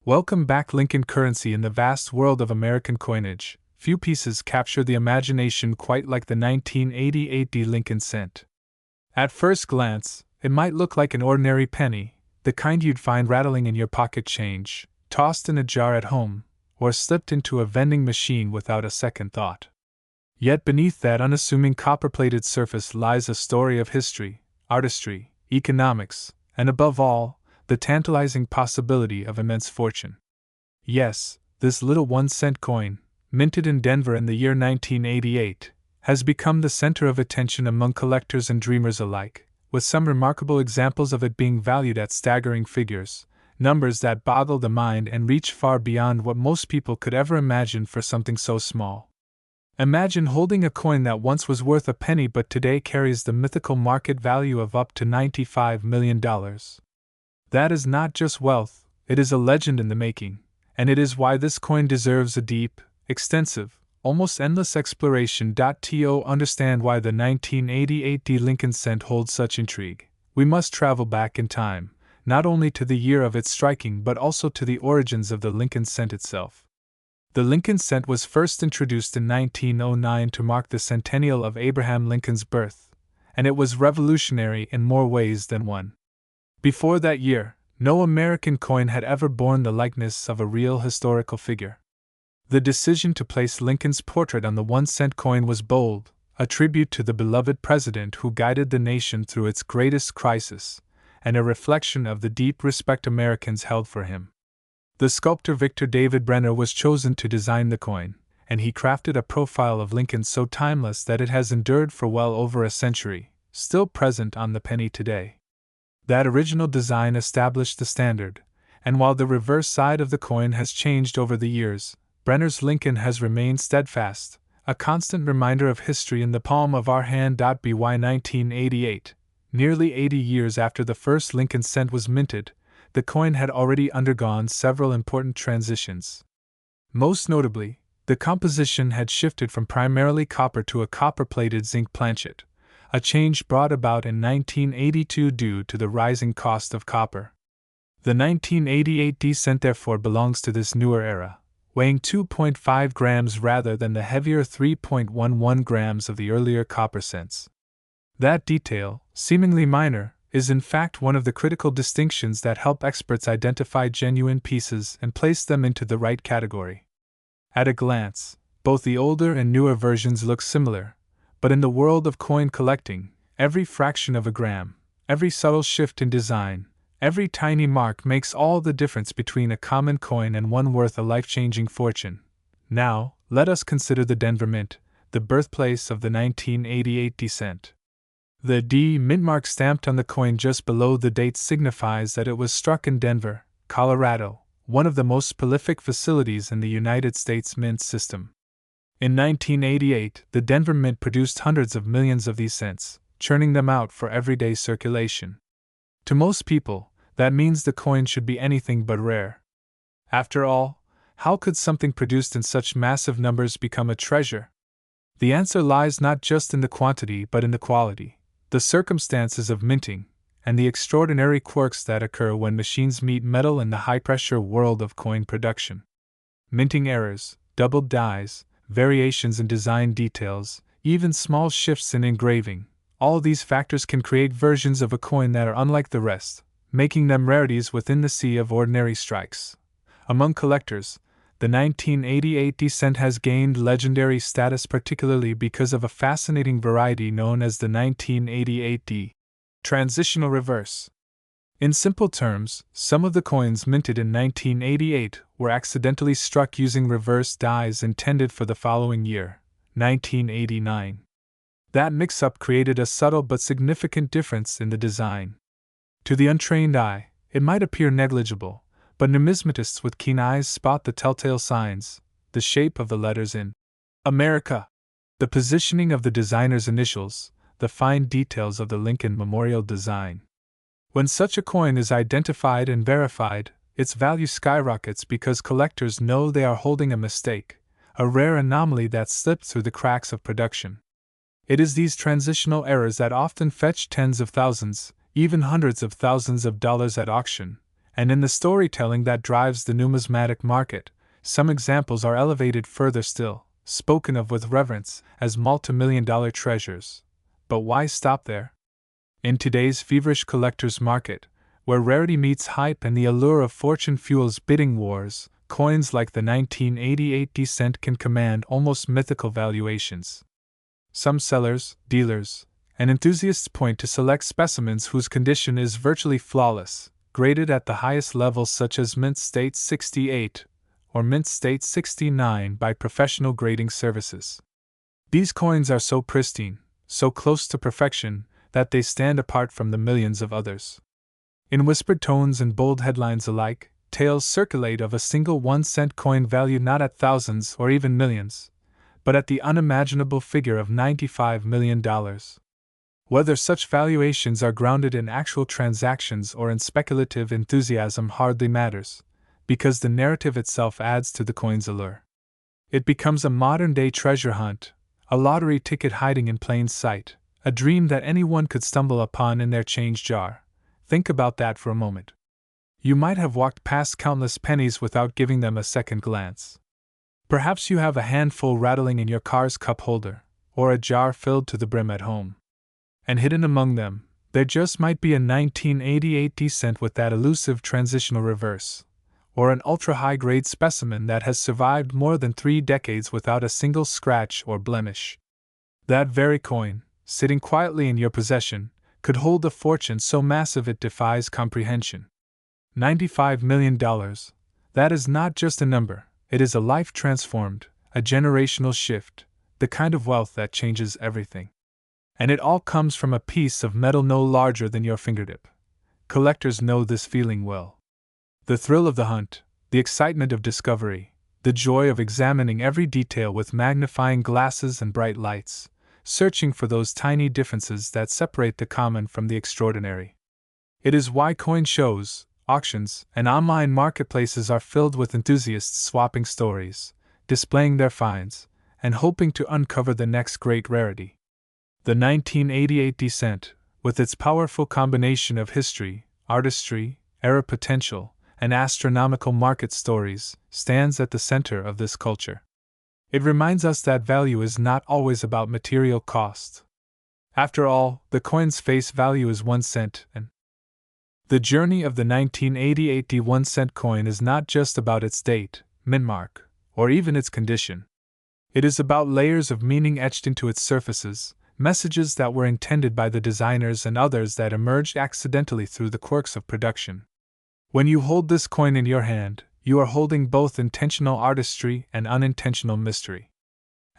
Welcome back. Lincoln currency. In the vast world of American coinage, few pieces capture the imagination quite like the 1988 Lincoln cent. At first glance, it might look like an ordinary penny, the kind you'd find rattling in your pocket change, tossed in a jar at home, or slipped into a vending machine without a second thought. Yet beneath that unassuming copper-plated surface lies a story of history, artistry, economics, and above all, the tantalizing possibility of immense fortune. Yes, this little 1-cent coin, minted in Denver in the year 1988, has become the center of attention among collectors and dreamers alike, with some remarkable examples of it being valued at staggering figures, numbers that boggle the mind and reach far beyond what most people could ever imagine for something so small. Imagine holding a coin that once was worth a penny but today carries the mythical market value of up to $95 million. That is not just wealth, it is a legend in the making, and it is why this coin deserves a deep, extensive, almost endless exploration. To understand why the 1988 Lincoln cent holds such intrigue, we must travel back in time, not only to the year of its striking but also to the origins of the Lincoln cent itself. The Lincoln cent was first introduced in 1909 to mark the centennial of Abraham Lincoln's birth, and it was revolutionary in more ways than one. Before that year, no American coin had ever borne the likeness of a real historical figure. The decision to place Lincoln's portrait on the 1-cent coin was bold, a tribute to the beloved president who guided the nation through its greatest crisis, and a reflection of the deep respect Americans held for him. The sculptor Victor David Brenner was chosen to design the coin, and he crafted a profile of Lincoln so timeless that it has endured for well over a century, still present on the penny today. That original design established the standard, and while the reverse side of the coin has changed over the years, Brenner's Lincoln has remained steadfast, a constant reminder of history in the palm of our hand. By 1988, nearly 80 years after the first Lincoln cent was minted, the coin had already undergone several important transitions. Most notably, the composition had shifted from primarily copper to a copper-plated zinc planchet, a change brought about in 1982 due to the rising cost of copper. The 1988 cent therefore belongs to this newer era, weighing 2.5 grams rather than the heavier 3.11 grams of the earlier copper cents. That detail, seemingly minor, is in fact one of the critical distinctions that help experts identify genuine pieces and place them into the right category. At a glance, both the older and newer versions look similar, but in the world of coin collecting, every fraction of a gram, every subtle shift in design, every tiny mark makes all the difference between a common coin and one worth a life-changing fortune. Now, let us consider the Denver Mint, the birthplace of the 1988 cent. The D mint mark stamped on the coin just below the date signifies that it was struck in Denver, Colorado, one of the most prolific facilities in the United States mint system. In 1988, the Denver Mint produced hundreds of millions of these cents, churning them out for everyday circulation. To most people, that means the coin should be anything but rare. After all, how could something produced in such massive numbers become a treasure? The answer lies not just in the quantity but in the quality, the circumstances of minting, and the extraordinary quirks that occur when machines meet metal in the high-pressure world of coin production. Minting errors, doubled dies, variations in design details, even small shifts in engraving, all these factors can create versions of a coin that are unlike the rest, making them rarities within the sea of ordinary strikes. Among collectors, the 1988 cent has gained legendary status particularly because of a fascinating variety known as the 1988 transitional reverse. In simple terms, some of the coins minted in 1988 were accidentally struck using reverse dies intended for the following year, 1989. That mix-up created a subtle but significant difference in the design. To the untrained eye, it might appear negligible, but numismatists with keen eyes spot the telltale signs, the shape of the letters in America, the positioning of the designer's initials, the fine details of the Lincoln Memorial design. When such a coin is identified and verified, its value skyrockets because collectors know they are holding a mistake, a rare anomaly that slipped through the cracks of production. It is these transitional errors that often fetch tens of thousands, even hundreds of thousands of dollars at auction, And in the storytelling that drives the numismatic market, some examples are elevated further still, spoken of with reverence as multimillion-dollar treasures. But why stop there? In today's feverish collector's market, where rarity meets hype and the allure of fortune fuels bidding wars, coins like the 1988 cent can command almost mythical valuations. Some sellers, dealers, and enthusiasts point to select specimens whose condition is virtually flawless, graded at the highest levels such as Mint State 68 or Mint State 69 by professional grading services. These coins are so pristine, so close to perfection, that they stand apart from the millions of others. In whispered tones and bold headlines alike, tales circulate of a single 1-cent coin valued not at thousands or even millions, but at the unimaginable figure of $95 million. Whether such valuations are grounded in actual transactions or in speculative enthusiasm hardly matters, because the narrative itself adds to the coin's allure. It becomes a modern-day treasure hunt, a lottery ticket hiding in plain sight, a dream that anyone could stumble upon in their change jar. Think about that for a moment. You might have walked past countless pennies without giving them a second glance. Perhaps you have a handful rattling in your car's cup holder, or a jar filled to the brim at home. And hidden among them, there just might be a 1988 cent with that elusive transitional reverse, or an ultra-high-grade specimen that has survived more than 3 decades without a single scratch or blemish. That very coin, sitting quietly in your possession, could hold a fortune so massive it defies comprehension. $95 million. That is not just a number, it is a life transformed, a generational shift, the kind of wealth that changes everything. And it all comes from a piece of metal no larger than your fingertip. Collectors know this feeling well. The thrill of the hunt, the excitement of discovery, the joy of examining every detail with magnifying glasses and bright lights, searching for those tiny differences that separate the common from the extraordinary. It is why coin shows, auctions, and online marketplaces are filled with enthusiasts swapping stories, displaying their finds, and hoping to uncover the next great rarity. The 1988 cent, with its powerful combination of history, artistry, era potential, and astronomical market stories, stands at the center of this culture. It reminds us that value is not always about material cost. After all, the coin's face value is 1 cent, and the journey of the 1988 1-cent coin is not just about its date, mint mark, or even its condition. It is about layers of meaning etched into its surfaces, messages that were intended by the designers and others that emerged accidentally through the quirks of production. When you hold this coin in your hand, you are holding both intentional artistry and unintentional mystery.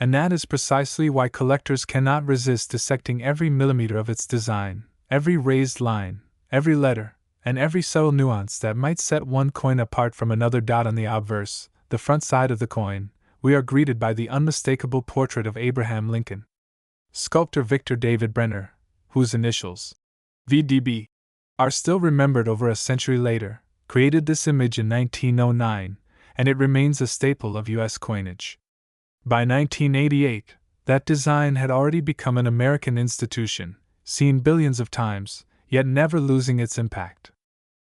And that is precisely why collectors cannot resist dissecting every millimeter of its design, every raised line, every letter, and every subtle nuance that might set one coin apart from another. On the obverse, the front side of the coin, we are greeted by the unmistakable portrait of Abraham Lincoln. Sculptor Victor David Brenner, whose initials, VDB, are still remembered over a century later, created this image in 1909, and it remains a staple of U.S. coinage. By 1988, that design had already become an American institution, seen billions of times, yet never losing its impact.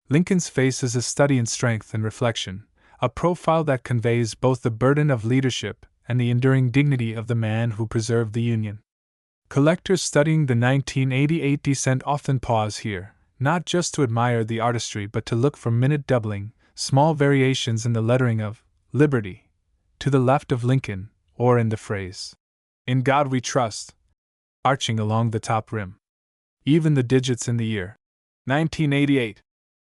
Lincoln's face is a study in strength and reflection, a profile that conveys both the burden of leadership and the enduring dignity of the man who preserved the Union. Collectors studying the 1988 cent often pause here, not just to admire the artistry but to look for minute doubling, small variations in the lettering of Liberty to the left of Lincoln, or in the phrase, "In God We Trust," arching along the top rim. Even the digits in the year 1988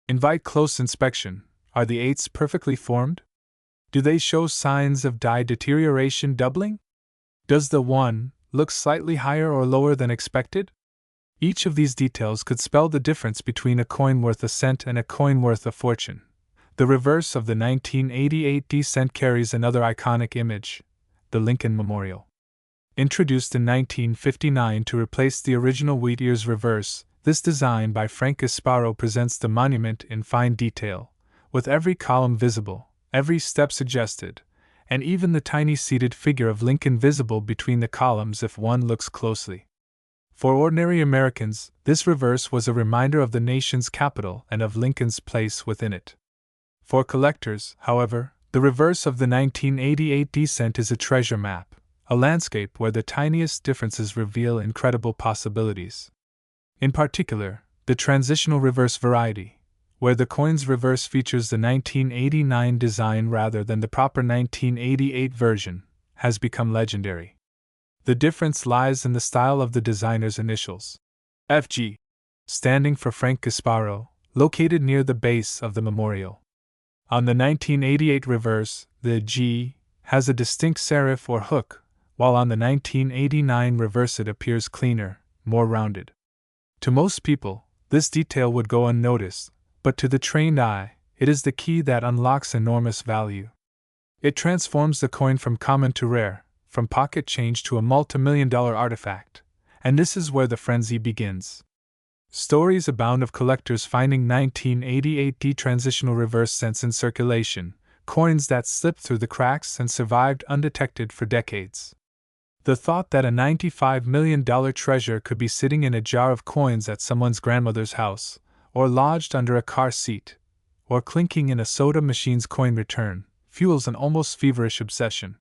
invite close inspection. Are the 8s perfectly formed? Do they show signs of die deterioration doubling? Does the 1 look slightly higher or lower than expected? Each of these details could spell the difference between a coin worth a cent and a coin worth a fortune. The reverse of the 1988 cent carries another iconic image, the Lincoln Memorial. Introduced in 1959 to replace the original wheat ears reverse, this design by Frank Gasparo presents the monument in fine detail, with every column visible, every step suggested, and even the tiny seated figure of Lincoln visible between the columns if one looks closely. For ordinary Americans, this reverse was a reminder of the nation's capital and of Lincoln's place within it. For collectors, however, the reverse of the 1988 D-cent is a treasure map, a landscape where the tiniest differences reveal incredible possibilities. In particular, the transitional reverse variety, where the coin's reverse features the 1989 design rather than the proper 1988 version, has become legendary. The difference lies in the style of the designer's initials. FG, standing for Frank Gasparo, located near the base of the memorial. On the 1988 reverse, the G has a distinct serif or hook, while on the 1989 reverse it appears cleaner, more rounded. To most people, this detail would go unnoticed, but to the trained eye, it is the key that unlocks enormous value. It transforms the coin from common to rare, from pocket change to a multimillion-dollar artifact, and this is where the frenzy begins. Stories abound of collectors finding 1988 D-transitional reverse cents in circulation, coins that slipped through the cracks and survived undetected for decades. The thought that a $95 million treasure could be sitting in a jar of coins at someone's grandmother's house, or lodged under a car seat, or clinking in a soda machine's coin return, fuels an almost feverish obsession.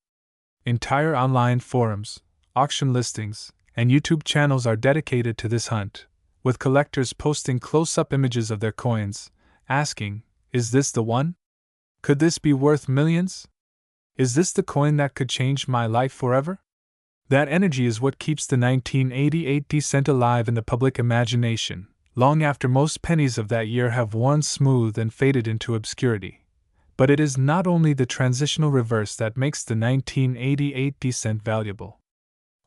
Entire online forums, auction listings, and YouTube channels are dedicated to this hunt, with collectors posting close-up images of their coins, asking, "Is this the one? Could this be worth millions? Is this the coin that could change my life forever?" That energy is what keeps the 1988 D-cent alive in the public imagination, long after most pennies of that year have worn smooth and faded into obscurity. But it is not only the transitional reverse that makes the 1988 D-cent valuable.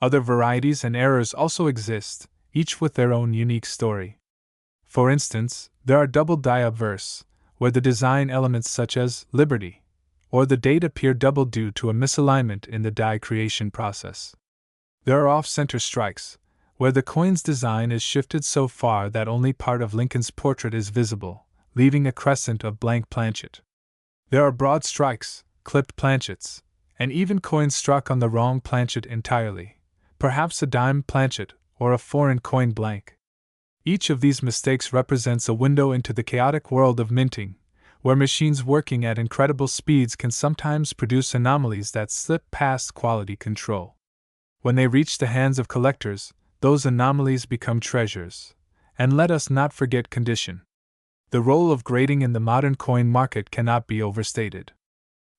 Other varieties and errors also exist, each with their own unique story. For instance, there are double die obverse, where the design elements such as Liberty or the date appear double due to a misalignment in the die creation process. There are off-center strikes, where the coin's design is shifted so far that only part of Lincoln's portrait is visible, leaving a crescent of blank planchet. There are broad strikes, clipped planchets, and even coins struck on the wrong planchet entirely, perhaps a dime planchet or a foreign coin blank. Each of these mistakes represents a window into the chaotic world of minting, where machines working at incredible speeds can sometimes produce anomalies that slip past quality control. When they reach the hands of collectors, those anomalies become treasures. And let us not forget condition. The role of grading in the modern coin market cannot be overstated.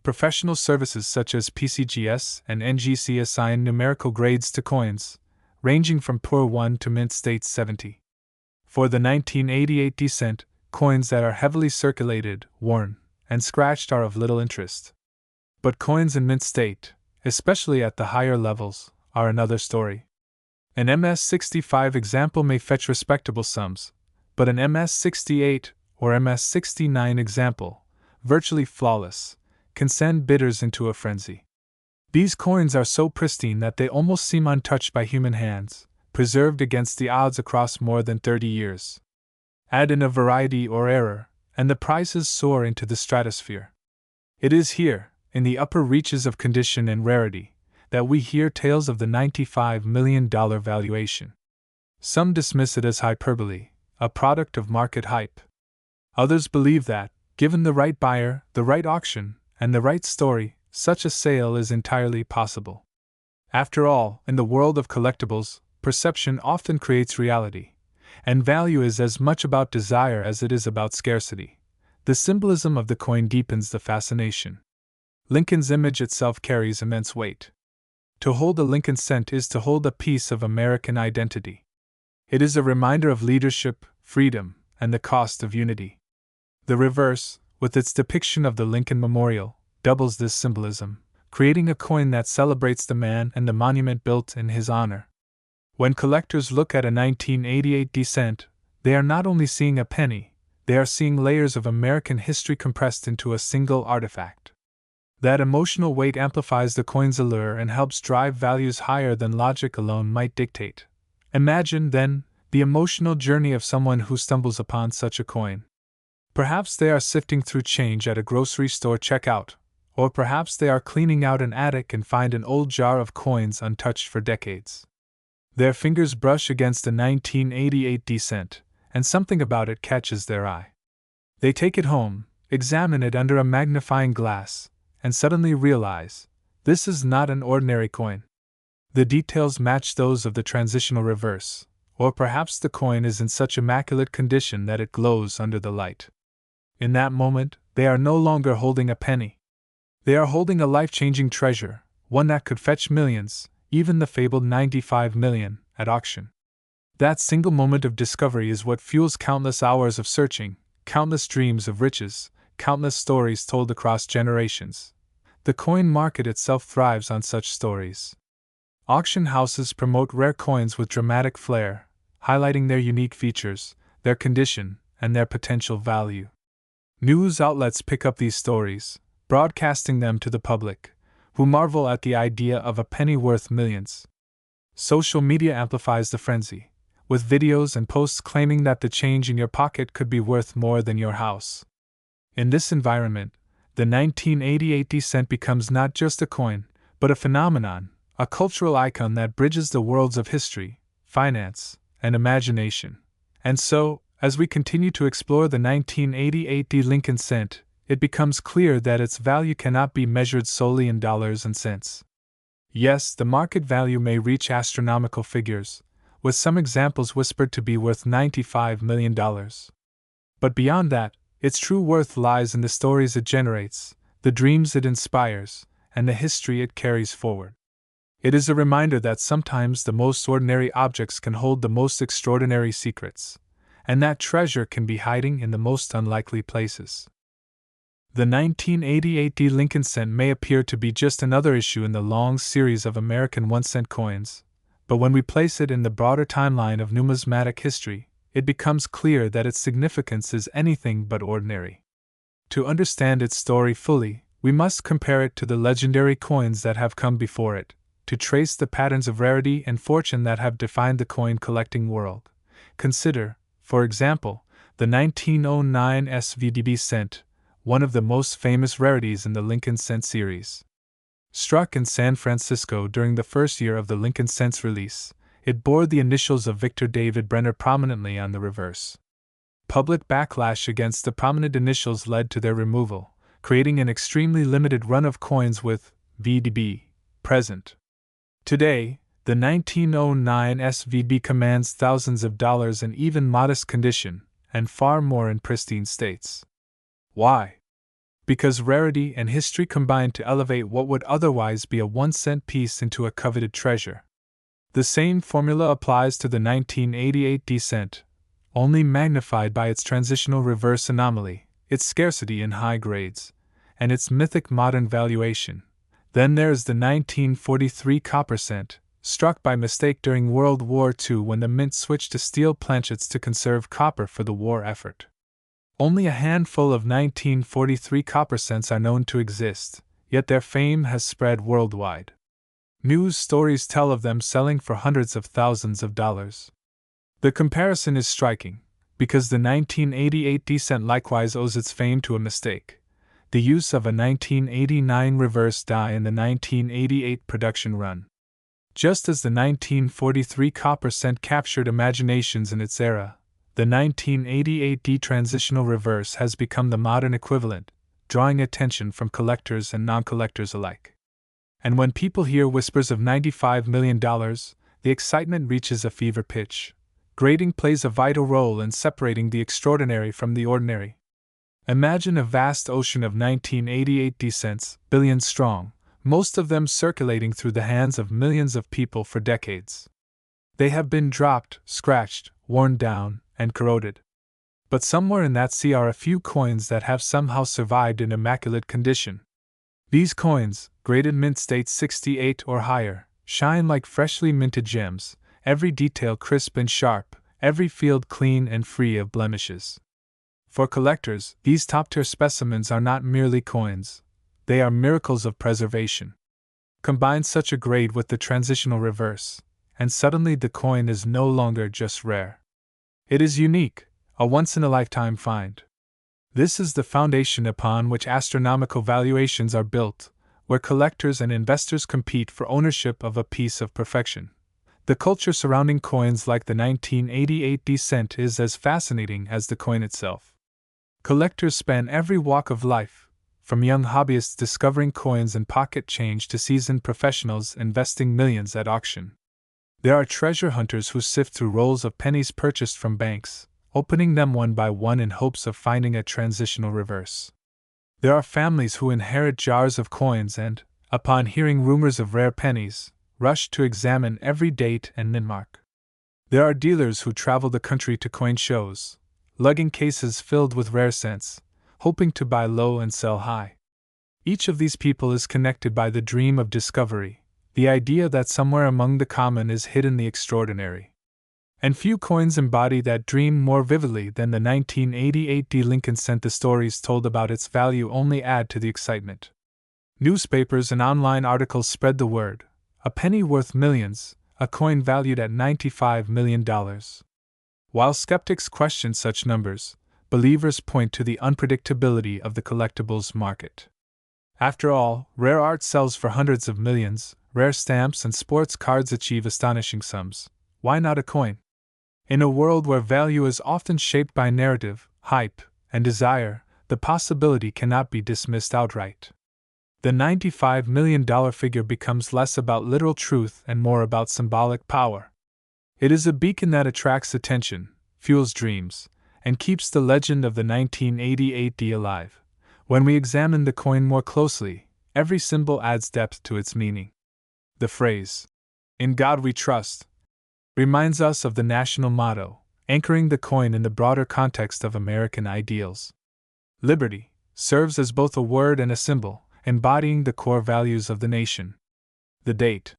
Professional services such as PCGS and NGC assign numerical grades to coins, ranging from Poor 1 to Mint State 70. For the 1988 D-cent, coins that are heavily circulated, worn, and scratched are of little interest. But coins in mint state, especially at the higher levels, are another story. An MS-65 example may fetch respectable sums, but an MS-68 or MS-69 example, virtually flawless, can send bidders into a frenzy. These coins are so pristine that they almost seem untouched by human hands, preserved against the odds across more than 30 years. Add in a variety or error, and the prices soar into the stratosphere. It is here, in the upper reaches of condition and rarity, that we hear tales of the $95 million valuation. Some dismiss it as hyperbole, a product of market hype. Others believe that, given the right buyer, the right auction, and the right story, such a sale is entirely possible. After all, in the world of collectibles, perception often creates reality, and value is as much about desire as it is about scarcity. The symbolism of the coin deepens the fascination. Lincoln's image itself carries immense weight. To hold a Lincoln cent is to hold a piece of American identity. It is a reminder of leadership, freedom, and the cost of unity. The reverse, with its depiction of the Lincoln Memorial, doubles this symbolism, creating a coin that celebrates the man and the monument built in his honor. When collectors look at a 1988 D-cent, they are not only seeing a penny, they are seeing layers of American history compressed into a single artifact. That emotional weight amplifies the coin's allure and helps drive values higher than logic alone might dictate. Imagine, then, the emotional journey of someone who stumbles upon such a coin. Perhaps they are sifting through change at a grocery store checkout, or perhaps they are cleaning out an attic and find an old jar of coins untouched for decades. Their fingers brush against a 1988 cent, and something about it catches their eye. They take it home, examine it under a magnifying glass, and suddenly realize this is not an ordinary coin. The details match those of the transitional reverse, or perhaps the coin is in such immaculate condition that it glows under the light. In that moment, they are no longer holding a penny. They are holding a life-changing treasure, one that could fetch millions, even the fabled 95 million, at auction. That single moment of discovery is what fuels countless hours of searching, countless dreams of riches, countless stories told across generations. The coin market itself thrives on such stories. Auction houses promote rare coins with dramatic flair, highlighting their unique features, their condition, and their potential value. News outlets pick up these stories, broadcasting them to the public, who marvel at the idea of a penny worth millions. Social media amplifies the frenzy, with videos and posts claiming that the change in your pocket could be worth more than your house. In this environment, the 1988 cent becomes not just a coin, but a phenomenon, a cultural icon that bridges the worlds of history, finance, and imagination. And so, as we continue to explore the 1988 Lincoln cent, it becomes clear that its value cannot be measured solely in dollars and cents. Yes, the market value may reach astronomical figures, with some examples whispered to be worth $95 million. But beyond that, its true worth lies in the stories it generates, the dreams it inspires, and the history it carries forward. It is a reminder that sometimes the most ordinary objects can hold the most extraordinary secrets, and that treasure can be hiding in the most unlikely places. The 1988 Lincoln cent may appear to be just another issue in the long series of American 1-cent coins, but when we place it in the broader timeline of numismatic history, it becomes clear that its significance is anything but ordinary. To understand its story fully, we must compare it to the legendary coins that have come before it, to trace the patterns of rarity and fortune that have defined the coin collecting world. Consider, for example, the 1909 SVDB cent, one of the most famous rarities in the Lincoln cent series. Struck in San Francisco during the first year of the Lincoln cent's release, it bore the initials of Victor David Brenner prominently on the reverse. Public backlash against the prominent initials led to their removal, creating an extremely limited run of coins with VDB present. Today, the 1909 SVB commands thousands of dollars in even modest condition, and far more in pristine states. Why? Because rarity and history combine to elevate what would otherwise be a 1-cent piece into a coveted treasure. The same formula applies to the 1988 cent, only magnified by its transitional reverse anomaly, its scarcity in high grades, and its mythic modern valuation. Then there's the 1943 copper cent, struck by mistake during World War II when the mint switched to steel planchets to conserve copper for the war effort. Only a handful of 1943 copper cents are known to exist, yet their fame has spread worldwide. News stories tell of them selling for hundreds of thousands of dollars. The comparison is striking, because the 1988 cent likewise owes its fame to a mistake: the use of a 1989 reverse die in the 1988 production run. Just as the 1943 copper cent captured imaginations in its era, the 1988 transitional reverse has become the modern equivalent, drawing attention from collectors and non-collectors alike. And when people hear whispers of $95 million, the excitement reaches a fever pitch. Grading plays a vital role in separating the extraordinary from the ordinary. Imagine a vast ocean of 1988 cents, billions strong, most of them circulating through the hands of millions of people for decades. They have been dropped, scratched, worn down, and corroded. But somewhere in that sea are a few coins that have somehow survived in immaculate condition. These coins, graded mint state 68 or higher, shine like freshly minted gems, every detail crisp and sharp, every field clean and free of blemishes. For collectors, these top-tier specimens are not merely coins, they are miracles of preservation. Combine such a grade with the transitional reverse, and suddenly the coin is no longer just rare. It is unique, a once-in-a-lifetime find. This is the foundation upon which astronomical valuations are built, where collectors and investors compete for ownership of a piece of perfection. The culture surrounding coins like the 1988 cent is as fascinating as the coin itself. Collectors span every walk of life, from young hobbyists discovering coins and pocket change to seasoned professionals investing millions at auction. There are treasure hunters who sift through rolls of pennies purchased from banks, opening them one by one in hopes of finding a transitional reverse. There are families who inherit jars of coins and, upon hearing rumors of rare pennies, rush to examine every date and landmark. There are dealers who travel the country to coin shows, lugging cases filled with rare cents, hoping to buy low and sell high. Each of these people is connected by the dream of discovery, the idea that somewhere among the common is hidden the extraordinary. And few coins embody that dream more vividly than the 1988 Lincoln cent. The stories told about its value only add to the excitement. Newspapers and online articles spread the word: a penny worth millions, a coin valued at $95 million. While skeptics question such numbers, believers point to the unpredictability of the collectibles market. After all, rare art sells for hundreds of millions, rare stamps and sports cards achieve astonishing sums. Why not a coin? In a world where value is often shaped by narrative, hype, and desire, the possibility cannot be dismissed outright. The $95 million figure becomes less about literal truth and more about symbolic power. It is a beacon that attracts attention, fuels dreams, and keeps the legend of the 1988 alive. When we examine the coin more closely, every symbol adds depth to its meaning. The phrase, "In God we trust," reminds us of the national motto, anchoring the coin in the broader context of American ideals. Liberty serves as both a word and a symbol, embodying the core values of the nation. The date,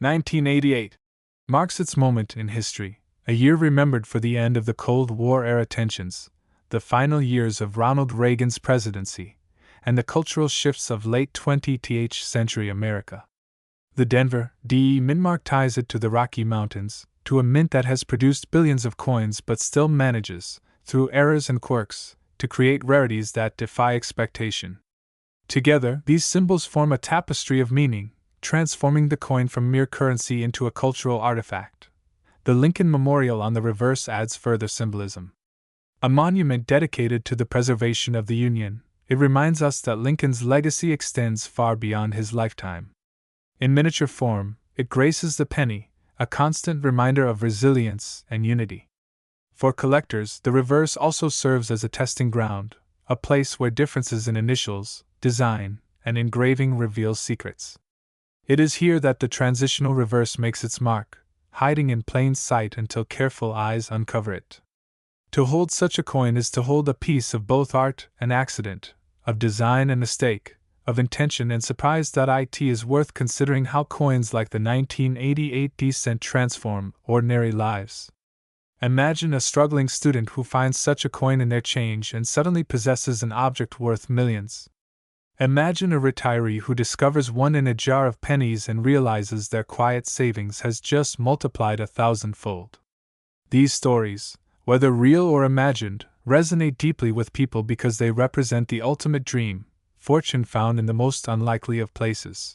1988, marks its moment in history, a year remembered for the end of the Cold War-era tensions, the final years of Ronald Reagan's presidency, and the cultural shifts of late 20th century America. The Denver, DE mint mark ties it to the Rocky Mountains, to a mint that has produced billions of coins but still manages, through errors and quirks, to create rarities that defy expectation. Together, these symbols form a tapestry of meaning, transforming the coin from mere currency into a cultural artifact. The Lincoln Memorial on the reverse adds further symbolism. A monument dedicated to the preservation of the Union, it reminds us that Lincoln's legacy extends far beyond his lifetime. In miniature form, it graces the penny, a constant reminder of resilience and unity. For collectors, the reverse also serves as a testing ground, a place where differences in initials, design, and engraving reveal secrets. It is here that the transitional reverse makes its mark, hiding in plain sight until careful eyes uncover it. To hold such a coin is to hold a piece of both art and accident, of design and mistake, of intention and surprise. It is worth considering how coins like the 1988 cent transform ordinary lives. Imagine a struggling student who finds such a coin in their change and suddenly possesses an object worth millions. Imagine a retiree who discovers one in a jar of pennies and realizes their quiet savings has just multiplied 1,000-fold. These stories, whether real or imagined, resonate deeply with people because they represent the ultimate dream, fortune found in the most unlikely of places.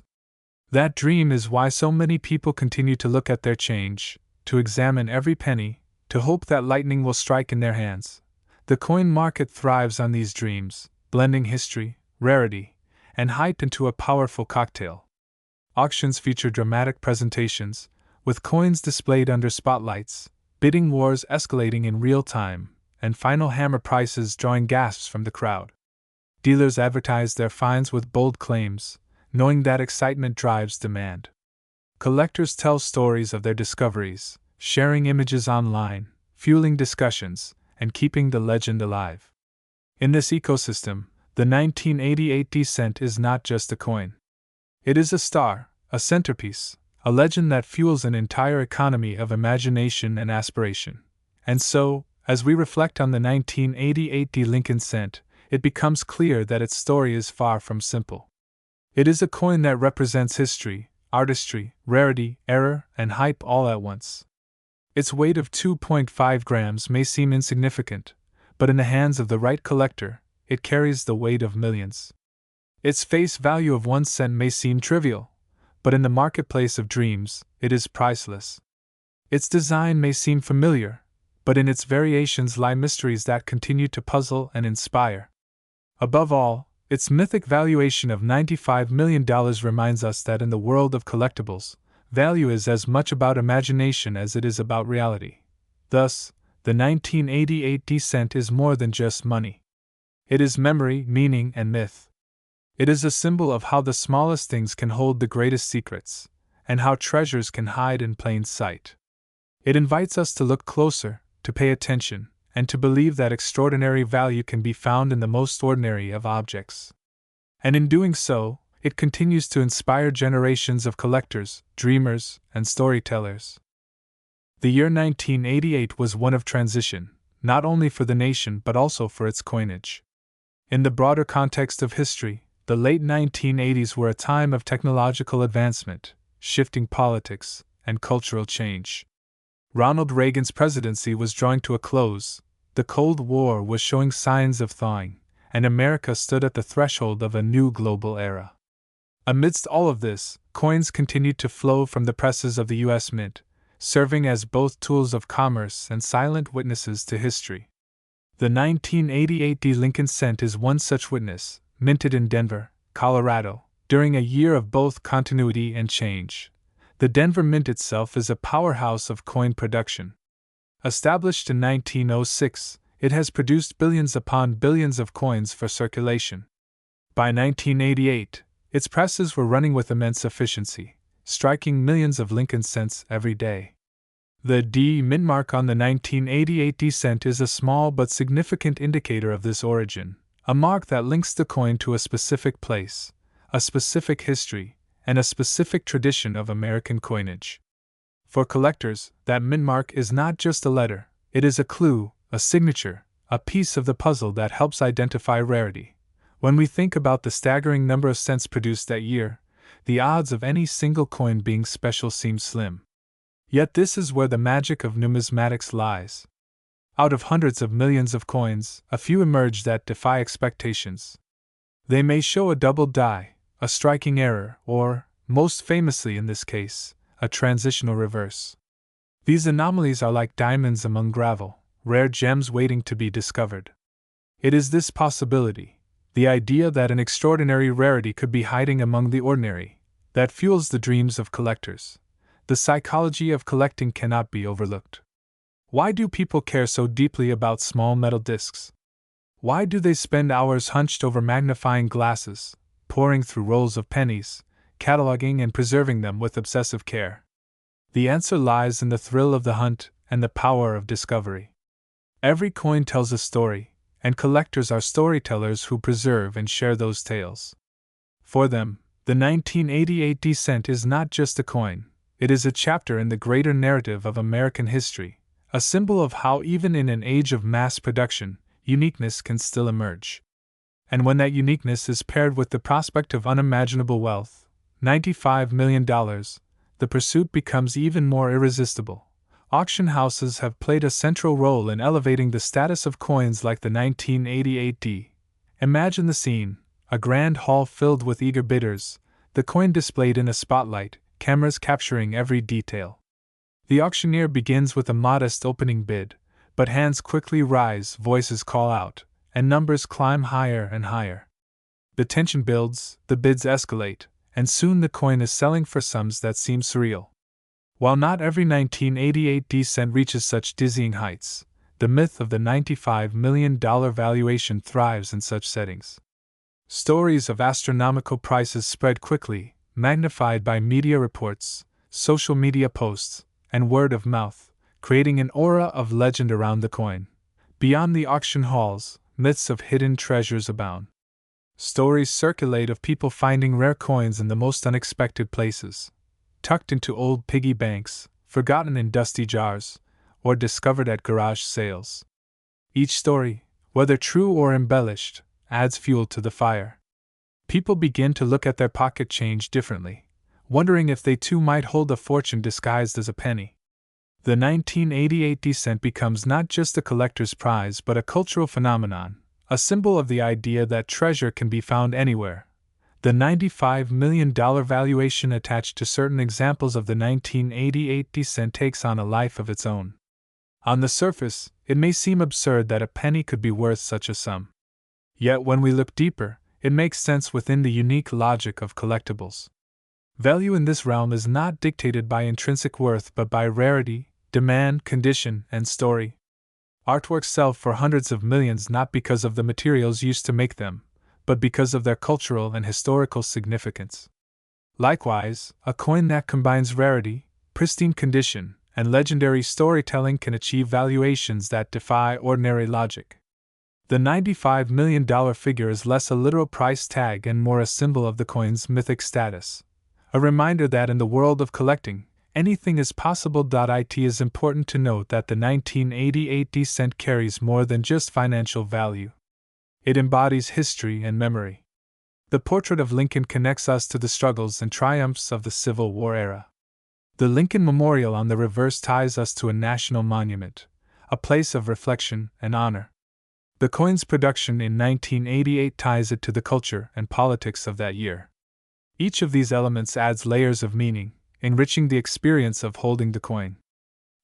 That dream is why so many people continue to look at their change, to examine every penny, to hope that lightning will strike in their hands. The coin market thrives on these dreams, blending history, rarity, and hype into a powerful cocktail. Auctions feature dramatic presentations, with coins displayed under spotlights, bidding wars escalating in real time, and final hammer prices drawing gasps from the crowd. Dealers advertise their finds with bold claims, knowing that excitement drives demand. Collectors tell stories of their discoveries, sharing images online, fueling discussions, and keeping the legend alive. In this ecosystem, the 1988 cent is not just a coin. It is a star, a centerpiece, a legend that fuels an entire economy of imagination and aspiration. And so, as we reflect on the 1988 Lincoln cent, it becomes clear that its story is far from simple. It is a coin that represents history, artistry, rarity, error, and hype all at once. Its weight of 2.5 grams may seem insignificant, but in the hands of the right collector, it carries the weight of millions. Its face value of 1 cent may seem trivial, but in the marketplace of dreams, it is priceless. Its design may seem familiar, but in its variations lie mysteries that continue to puzzle and inspire. Above all, its mythic valuation of $95 million reminds us that in the world of collectibles, value is as much about imagination as it is about reality. Thus, the 1988 cent is more than just money. It is memory, meaning, and myth. It is a symbol of how the smallest things can hold the greatest secrets, and how treasures can hide in plain sight. It invites us to look closer, to pay attention, and to believe that extraordinary value can be found in the most ordinary of objects. And in doing so, it continues to inspire generations of collectors, dreamers, and storytellers. The year 1988 was one of transition, not only for the nation but also for its coinage. In the broader context of history, the late 1980s were a time of technological advancement, shifting politics, and cultural change. Ronald Reagan's presidency was drawing to a close, the Cold War was showing signs of thawing, and America stood at the threshold of a new global era. Amidst all of this, coins continued to flow from the presses of the U.S. Mint, serving as both tools of commerce and silent witnesses to history. The 1988 Lincoln cent is one such witness, minted in Denver, Colorado, during a year of both continuity and change. The Denver Mint itself is a powerhouse of coin production. Established in 1906, it has produced billions upon billions of coins for circulation. By 1988, its presses were running with immense efficiency, striking millions of Lincoln cents every day. The D mint mark on the 1988 cent is a small but significant indicator of this origin, a mark that links the coin to a specific place, a specific history, and a specific tradition of American coinage. For collectors, that mint mark is not just a letter, it is a clue, a signature, a piece of the puzzle that helps identify rarity. When we think about the staggering number of cents produced that year, the odds of any single coin being special seem slim. Yet this is where the magic of numismatics lies. Out of hundreds of millions of coins, a few emerge that defy expectations. They may show a double die, a striking error, or, most famously in this case, a transitional reverse. These anomalies are like diamonds among gravel, rare gems waiting to be discovered. It is this possibility, the idea that an extraordinary rarity could be hiding among the ordinary, that fuels the dreams of collectors. The psychology of collecting cannot be overlooked. Why do people care so deeply about small metal discs? Why do they spend hours hunched over magnifying glasses, poring through rolls of pennies, cataloging and preserving them with obsessive care? The answer lies in the thrill of the hunt and the power of discovery. Every coin tells a story, and collectors are storytellers who preserve and share those tales. For them, the 1988 cent is not just a coin, it is a chapter in the greater narrative of American history, a symbol of how even in an age of mass production, uniqueness can still emerge. And when that uniqueness is paired with the prospect of unimaginable wealth, $95 million, the pursuit becomes even more irresistible. Auction houses have played a central role in elevating the status of coins like the 1988 Imagine the scene, a grand hall filled with eager bidders, the coin displayed in a spotlight, cameras capturing every detail. The auctioneer begins with a modest opening bid, but hands quickly rise, voices call out, and numbers climb higher and higher. The tension builds, the bids escalate, and soon the coin is selling for sums that seem surreal. While not every 1988 cent reaches such dizzying heights, the myth of the $95 million valuation thrives in such settings. Stories of astronomical prices spread quickly, magnified by media reports, social media posts, and word of mouth, creating an aura of legend around the coin. Beyond the auction halls, myths of hidden treasures abound. Stories circulate of people finding rare coins in the most unexpected places, tucked into old piggy banks, forgotten in dusty jars, or discovered at garage sales. Each story, whether true or embellished, adds fuel to the fire. People begin to look at their pocket change differently, wondering if they too might hold a fortune disguised as a penny. The 1988 cent becomes not just a collector's prize but a cultural phenomenon, a symbol of the idea that treasure can be found anywhere, The $95 million valuation attached to certain examples of the 1988 descent takes on a life of its own. On the surface, it may seem absurd that a penny could be worth such a sum. Yet when we look deeper, it makes sense within the unique logic of collectibles. Value in this realm is not dictated by intrinsic worth but by rarity, demand, condition, and story. Artworks sell for hundreds of millions not because of the materials used to make them, but because of their cultural and historical significance. Likewise, a coin that combines rarity, pristine condition, and legendary storytelling can achieve valuations that defy ordinary logic. The $95 million figure is less a literal price tag and more a symbol of the coin's mythic status. A reminder that in the world of collecting, anything is possible. It is important to note that the 1988 descent carries more than just financial value. It embodies history and memory. The portrait of Lincoln connects us to the struggles and triumphs of the Civil War era. The Lincoln Memorial on the reverse ties us to a national monument, a place of reflection and honor. The coin's production in 1988 ties it to the culture and politics of that year. Each of these elements adds layers of meaning, enriching the experience of holding the coin.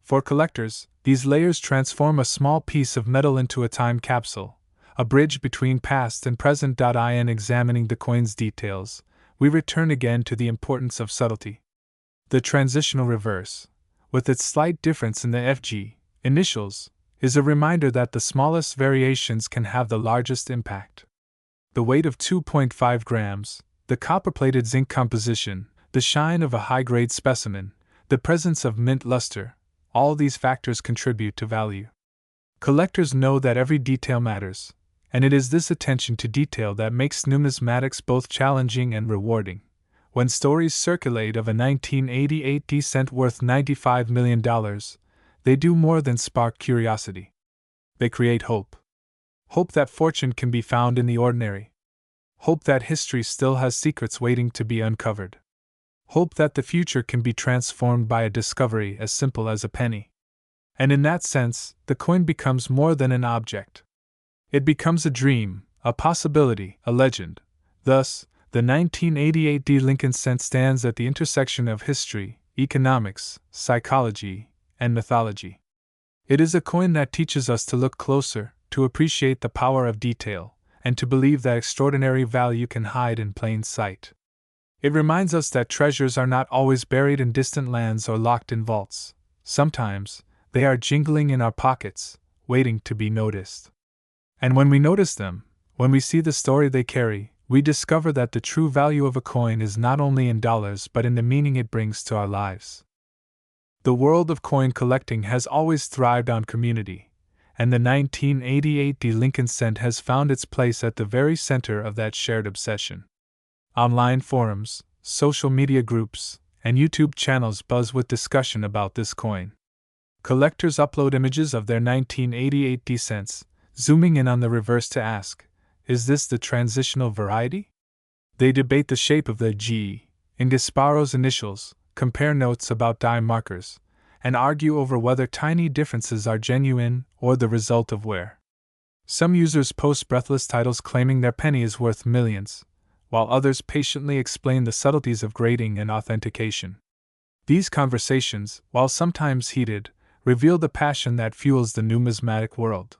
For collectors, these layers transform a small piece of metal into a time capsule, a bridge between past and present. In examining the coin's details, we return again to the importance of subtlety. The transitional reverse, with its slight difference in the FG initials, is a reminder that the smallest variations can have the largest impact. The weight of 2.5 grams, the copper-plated zinc composition, the shine of a high-grade specimen, the presence of mint luster, all these factors contribute to value. Collectors know that every detail matters, and it is this attention to detail that makes numismatics both challenging and rewarding. When stories circulate of a 1988 descent worth $95 million, they do more than spark curiosity. They create hope. Hope that fortune can be found in the ordinary. Hope that history still has secrets waiting to be uncovered. Hope that the future can be transformed by a discovery as simple as a penny. And in that sense, the coin becomes more than an object. It becomes a dream, a possibility, a legend. Thus, the 1988 Lincoln cent stands at the intersection of history, economics, psychology, and mythology. It is a coin that teaches us to look closer, to appreciate the power of detail, and to believe that extraordinary value can hide in plain sight. It reminds us that treasures are not always buried in distant lands or locked in vaults. Sometimes, they are jingling in our pockets, waiting to be noticed. And when we notice them, when we see the story they carry, we discover that the true value of a coin is not only in dollars but in the meaning it brings to our lives. The world of coin collecting has always thrived on community, and the 1988 Lincoln cent has found its place at the very center of that shared obsession. Online forums, social media groups, and YouTube channels buzz with discussion about this coin. Collectors upload images of their 1988 descents, zooming in on the reverse to ask, is this the transitional variety? They debate the shape of the G in Gasparo's initials, compare notes about die markers, and argue over whether tiny differences are genuine or the result of wear. Some users post breathless titles claiming their penny is worth millions, while others patiently explain the subtleties of grading and authentication. These conversations, while sometimes heated, reveal the passion that fuels the numismatic world.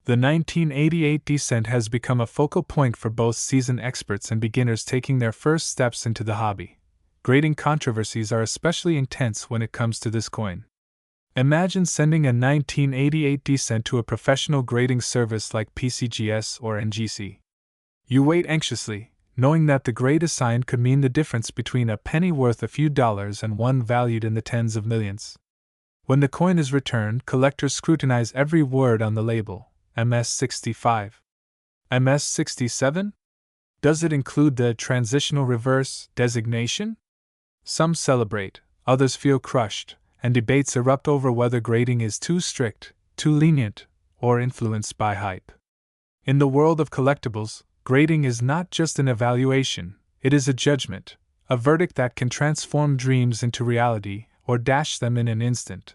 The 1988 descent has become a focal point for both seasoned experts and beginners taking their first steps into the hobby. Grading controversies are especially intense when it comes to this coin. Imagine sending a 1988 descent to a professional grading service like PCGS or NGC. You wait anxiously, knowing that the grade assigned could mean the difference between a penny worth a few dollars and one valued in the tens of millions. When the coin is returned, collectors scrutinize every word on the label. MS-65. MS-67? Does it include the transitional reverse designation? Some celebrate, others feel crushed, and debates erupt over whether grading is too strict, too lenient, or influenced by hype. In the world of collectibles, grading is not just an evaluation, it is a judgment, a verdict that can transform dreams into reality or dash them in an instant.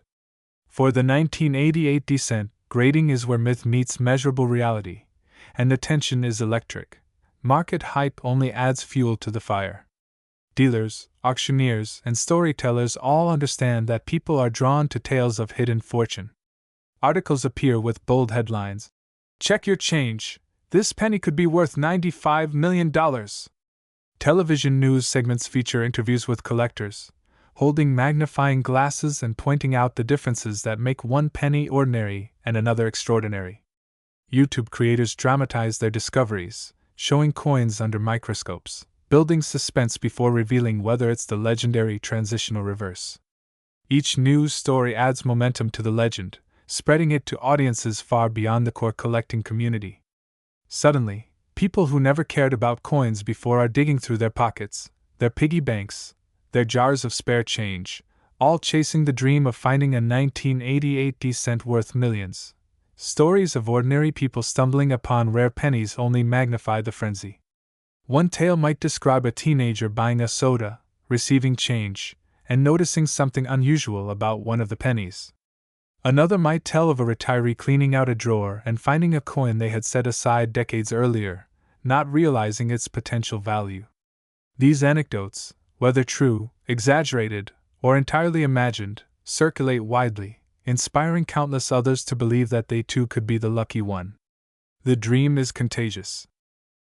For the 1988 descent, grading is where myth meets measurable reality, and the tension is electric. market hype only adds fuel to the fire. Dealers, auctioneers, and storytellers all understand that people are drawn to tales of hidden fortune. Articles appear with bold headlines. Check your change. This penny could be worth $95 million. Television news segments feature interviews with collectors, holding magnifying glasses and pointing out the differences that make one penny ordinary and another extraordinary. YouTube creators dramatize their discoveries, showing coins under microscopes, building suspense before revealing whether it's the legendary transitional reverse. Each news story adds momentum to the legend, spreading it to audiences far beyond the core collecting community. Suddenly, people who never cared about coins before are digging through their pockets, their piggy banks, their jars of spare change, all chasing the dream of finding a 1988 cent worth millions. Stories of ordinary people stumbling upon rare pennies only magnify the frenzy. One tale might describe a teenager buying a soda, receiving change, and noticing something unusual about one of the pennies. Another might tell of a retiree cleaning out a drawer and finding a coin they had set aside decades earlier, not realizing its potential value. These anecdotes, whether true, exaggerated, or entirely imagined, circulate widely, inspiring countless others to believe that they too could be the lucky one. The dream is contagious.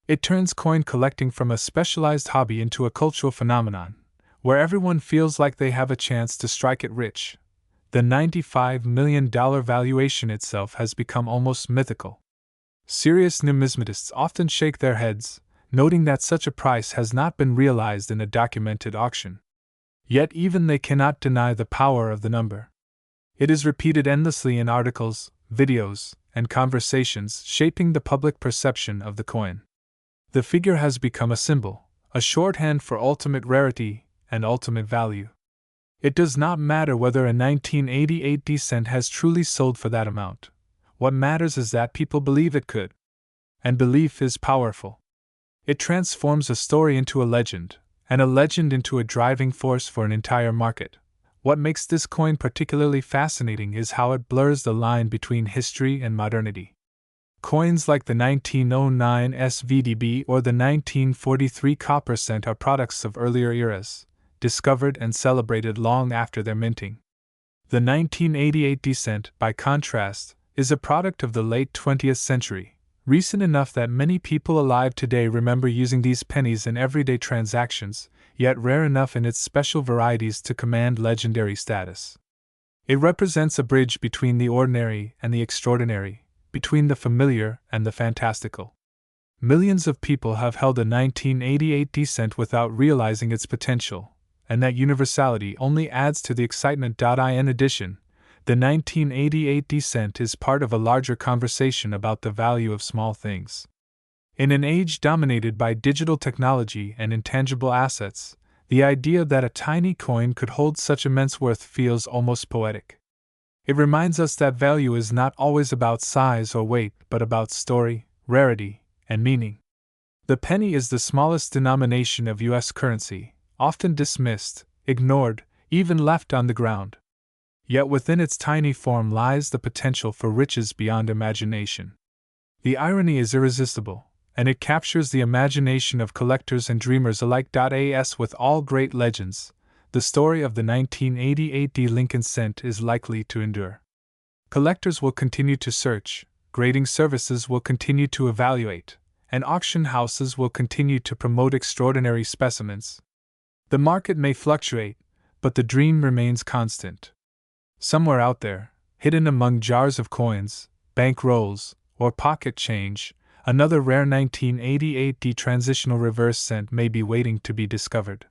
It turns coin collecting from a specialized hobby into a cultural phenomenon, where everyone feels like they have a chance to strike it rich. The $95 million valuation itself has become almost mythical. Serious numismatists often shake their heads, noting that such a price has not been realized in a documented auction. Yet even they cannot deny the power of the number. It is repeated endlessly in articles, videos, and conversations, shaping the public perception of the coin. The figure has become a symbol, a shorthand for ultimate rarity and ultimate value. It does not matter whether a 1988 cent has truly sold for that amount. What matters is that people believe it could. And belief is powerful. It transforms a story into a legend, and a legend into a driving force for an entire market. What makes this coin particularly fascinating is how it blurs the line between history and modernity. Coins like the 1909 SVDB or the 1943 copper cent are products of earlier eras, discovered and celebrated long after their minting. The 1988 cent, by contrast, is a product of the late 20th century, recent enough that many people alive today remember using these pennies in everyday transactions, yet rare enough in its special varieties to command legendary status. It represents a bridge between the ordinary and the extraordinary, between the familiar and the fantastical. Millions of people have held a 1988 cent without realizing its potential, and that universality only adds to the excitement. In addition, the 1988 cent is part of a larger conversation about the value of small things. In an age dominated by digital technology and intangible assets, the idea that a tiny coin could hold such immense worth feels almost poetic. It reminds us that value is not always about size or weight, but about story, rarity, and meaning. The penny is the smallest denomination of U.S. currency, often dismissed, ignored, even left on the ground. Yet within its tiny form lies the potential for riches beyond imagination. The irony is irresistible, and it captures the imagination of collectors and dreamers alike. As with all great legends, the story of the 1988 Lincoln cent is likely to endure. Collectors will continue to search, grading services will continue to evaluate, and auction houses will continue to promote extraordinary specimens. The market may fluctuate, but the dream remains constant. Somewhere out there, hidden among jars of coins, bank rolls, or pocket change, another rare 1988 transitional reverse cent may be waiting to be discovered.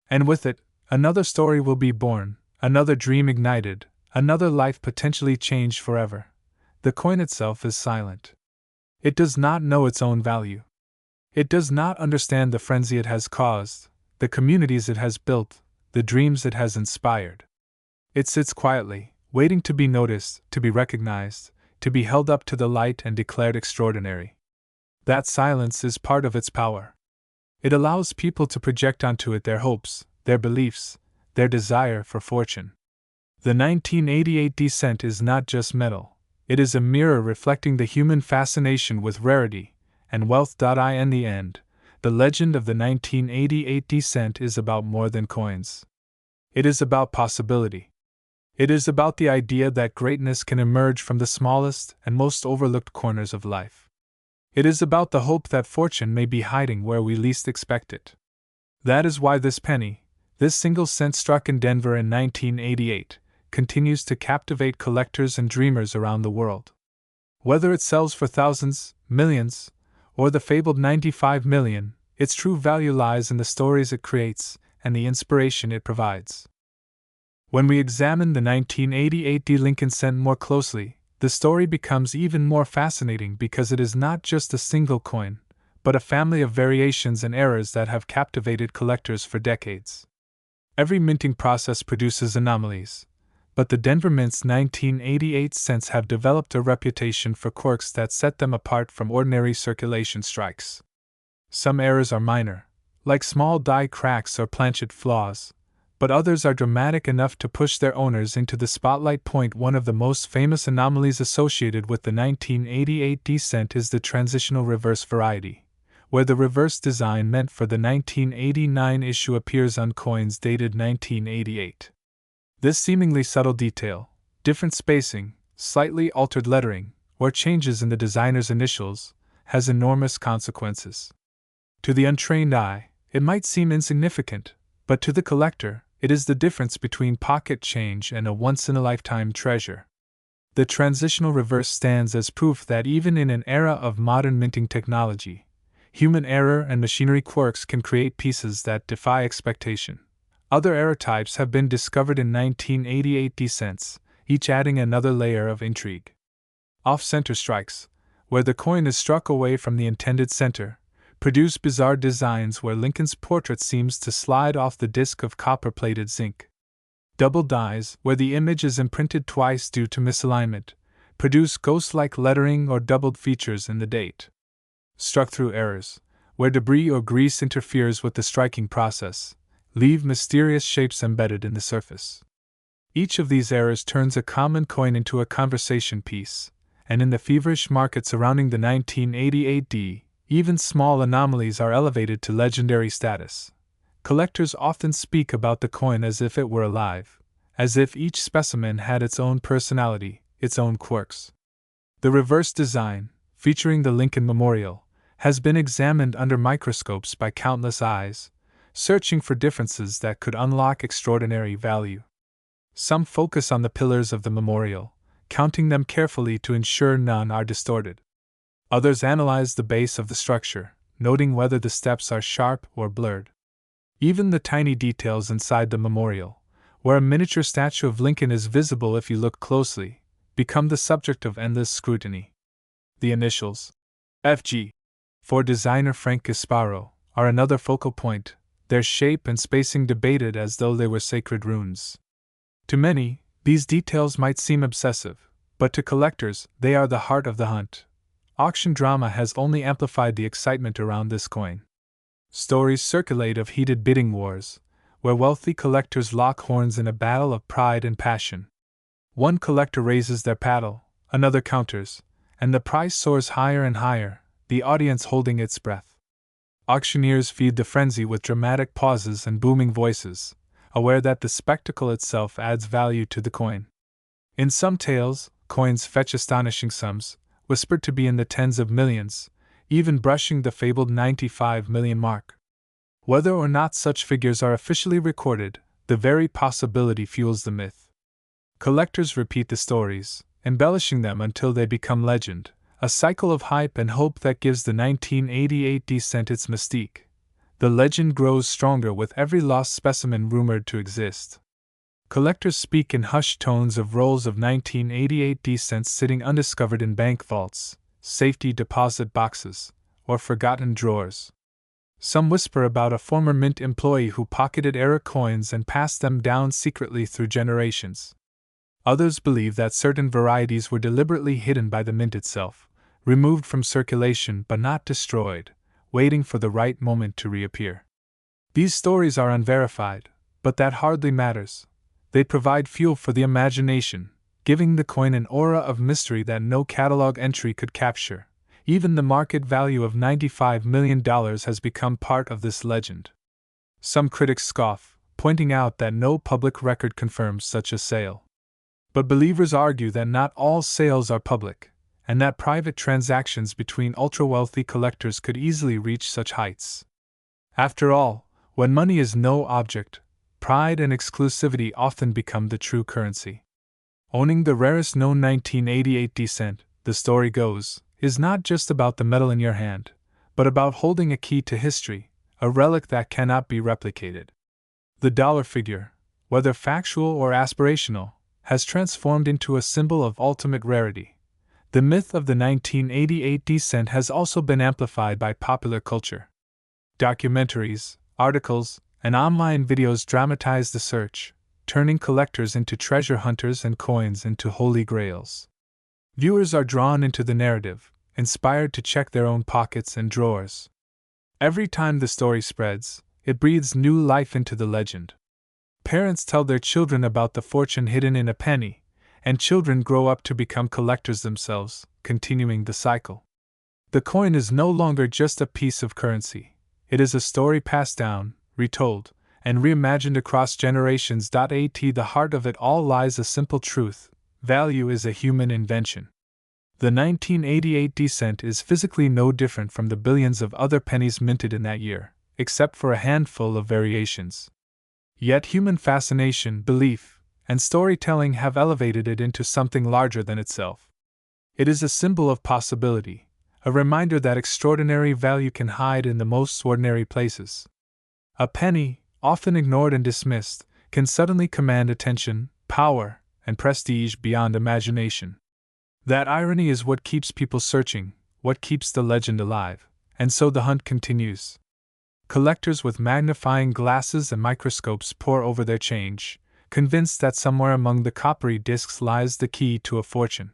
And with it, another story will be born, another dream ignited, another life potentially changed forever. The coin itself is silent. It does not know its own value. It does not understand the frenzy it has caused, the communities it has built, the dreams it has inspired. It sits quietly, waiting to be noticed, to be recognized, to be held up to the light and declared extraordinary. That silence is part of its power. It allows people to project onto it their hopes, their beliefs, their desire for fortune. The 1988 cent is not just metal, it is a mirror reflecting the human fascination with rarity, and wealth.I. In the end, the legend of the 1988 descent is about more than coins. It is about possibility. It is about the idea that greatness can emerge from the smallest and most overlooked corners of life. It is about the hope that fortune may be hiding where we least expect it. That is why this penny, this single cent struck in Denver in 1988, continues to captivate collectors and dreamers around the world. Whether it sells for thousands, millions, or the fabled 95 million, its true value lies in the stories it creates and the inspiration it provides. When we examine the 1988 Lincoln cent more closely, the story becomes even more fascinating because it is not just a single coin, but a family of variations and errors that have captivated collectors for decades. Every minting process produces anomalies, but the Denver Mint's 1988 cents have developed a reputation for quirks that set them apart from ordinary circulation strikes. Some errors are minor, like small die cracks or planchet flaws, but others are dramatic enough to push their owners into the spotlight. One of the most famous anomalies associated with the 1988 descent is the transitional reverse variety, where the reverse design meant for the 1989 issue appears on coins dated 1988. This seemingly subtle detail, different spacing, slightly altered lettering, or changes in the designer's initials, has enormous consequences. To the untrained eye, it might seem insignificant, but to the collector, it is the difference between pocket change and a once-in-a-lifetime treasure. The transitional reverse stands as proof that even in an era of modern minting technology, human error and machinery quirks can create pieces that defy expectation. Other error types have been discovered in 1988 descents, each adding another layer of intrigue. Off-center strikes, where the coin is struck away from the intended center, produce bizarre designs where Lincoln's portrait seems to slide off the disc of copper-plated zinc. Double dies, where the image is imprinted twice due to misalignment, produce ghost-like lettering or doubled features in the date. Struck-through errors, where debris or grease interferes with the striking process, leave mysterious shapes embedded in the surface. Each of these errors turns a common coin into a conversation piece, and in the feverish market surrounding the 1988 D, even small anomalies are elevated to legendary status. Collectors often speak about the coin as if it were alive, as if each specimen had its own personality, its own quirks. The reverse design, featuring the Lincoln Memorial, has been examined under microscopes by countless eyes, searching for differences that could unlock extraordinary value. Some focus on the pillars of the memorial, counting them carefully to ensure none are distorted. Others analyze the base of the structure, noting whether the steps are sharp or blurred. Even the tiny details inside the memorial, where a miniature statue of Lincoln is visible if you look closely, become the subject of endless scrutiny. The initials, FG, for designer Frank Gasparo, are another focal point, their shape and spacing debated as though they were sacred runes. To many, these details might seem obsessive, but to collectors, they are the heart of the hunt. Auction drama has only amplified the excitement around this coin. Stories circulate of heated bidding wars, where wealthy collectors lock horns in a battle of pride and passion. One collector raises their paddle, another counters, and the price soars higher and higher, the audience holding its breath. Auctioneers feed the frenzy with dramatic pauses and booming voices, aware that the spectacle itself adds value to the coin. In some tales, coins fetch astonishing sums, whispered to be in the tens of millions, even brushing the fabled 95 million mark. Whether or not such figures are officially recorded, the very possibility fuels the myth. Collectors repeat the stories, embellishing them until they become legend, a cycle of hype and hope that gives the 1988 descent its mystique. The legend grows stronger with every lost specimen rumored to exist. Collectors speak in hushed tones of rolls of 1988 descents sitting undiscovered in bank vaults, safety deposit boxes, or forgotten drawers. Some whisper about a former mint employee who pocketed error coins and passed them down secretly through generations. Others believe that certain varieties were deliberately hidden by the mint itself, removed from circulation but not destroyed, waiting for the right moment to reappear. These stories are unverified, but that hardly matters. They provide fuel for the imagination, giving the coin an aura of mystery that no catalog entry could capture. Even the market value of $95 million has become part of this legend. Some critics scoff, pointing out that no public record confirms such a sale. But believers argue that not all sales are public, and that private transactions between ultra-wealthy collectors could easily reach such heights. After all, when money is no object, pride and exclusivity often become the true currency. Owning the rarest known 1988 cent, the story goes, is not just about the metal in your hand, but about holding a key to history, a relic that cannot be replicated. The dollar figure, whether factual or aspirational, has transformed into a symbol of ultimate rarity. The myth of the 1988 cent has also been amplified by popular culture. Documentaries, articles, and online videos dramatize the search, turning collectors into treasure hunters and coins into holy grails. Viewers are drawn into the narrative, inspired to check their own pockets and drawers. Every time the story spreads, it breathes new life into the legend. Parents tell their children about the fortune hidden in a penny, and children grow up to become collectors themselves, continuing the cycle. The coin is no longer just a piece of currency. It is a story passed down, retold, and reimagined across generations. At the heart of it all lies a simple truth: value is a human invention. The 1988 cent is physically no different from the billions of other pennies minted in that year, except for a handful of variations. Yet human fascination, belief, and storytelling have elevated it into something larger than itself. It is a symbol of possibility, a reminder that extraordinary value can hide in the most ordinary places. A penny, often ignored and dismissed, can suddenly command attention, power, and prestige beyond imagination. That irony is what keeps people searching, what keeps the legend alive, and so the hunt continues. Collectors with magnifying glasses and microscopes pore over their change, convinced that somewhere among the coppery discs lies the key to a fortune.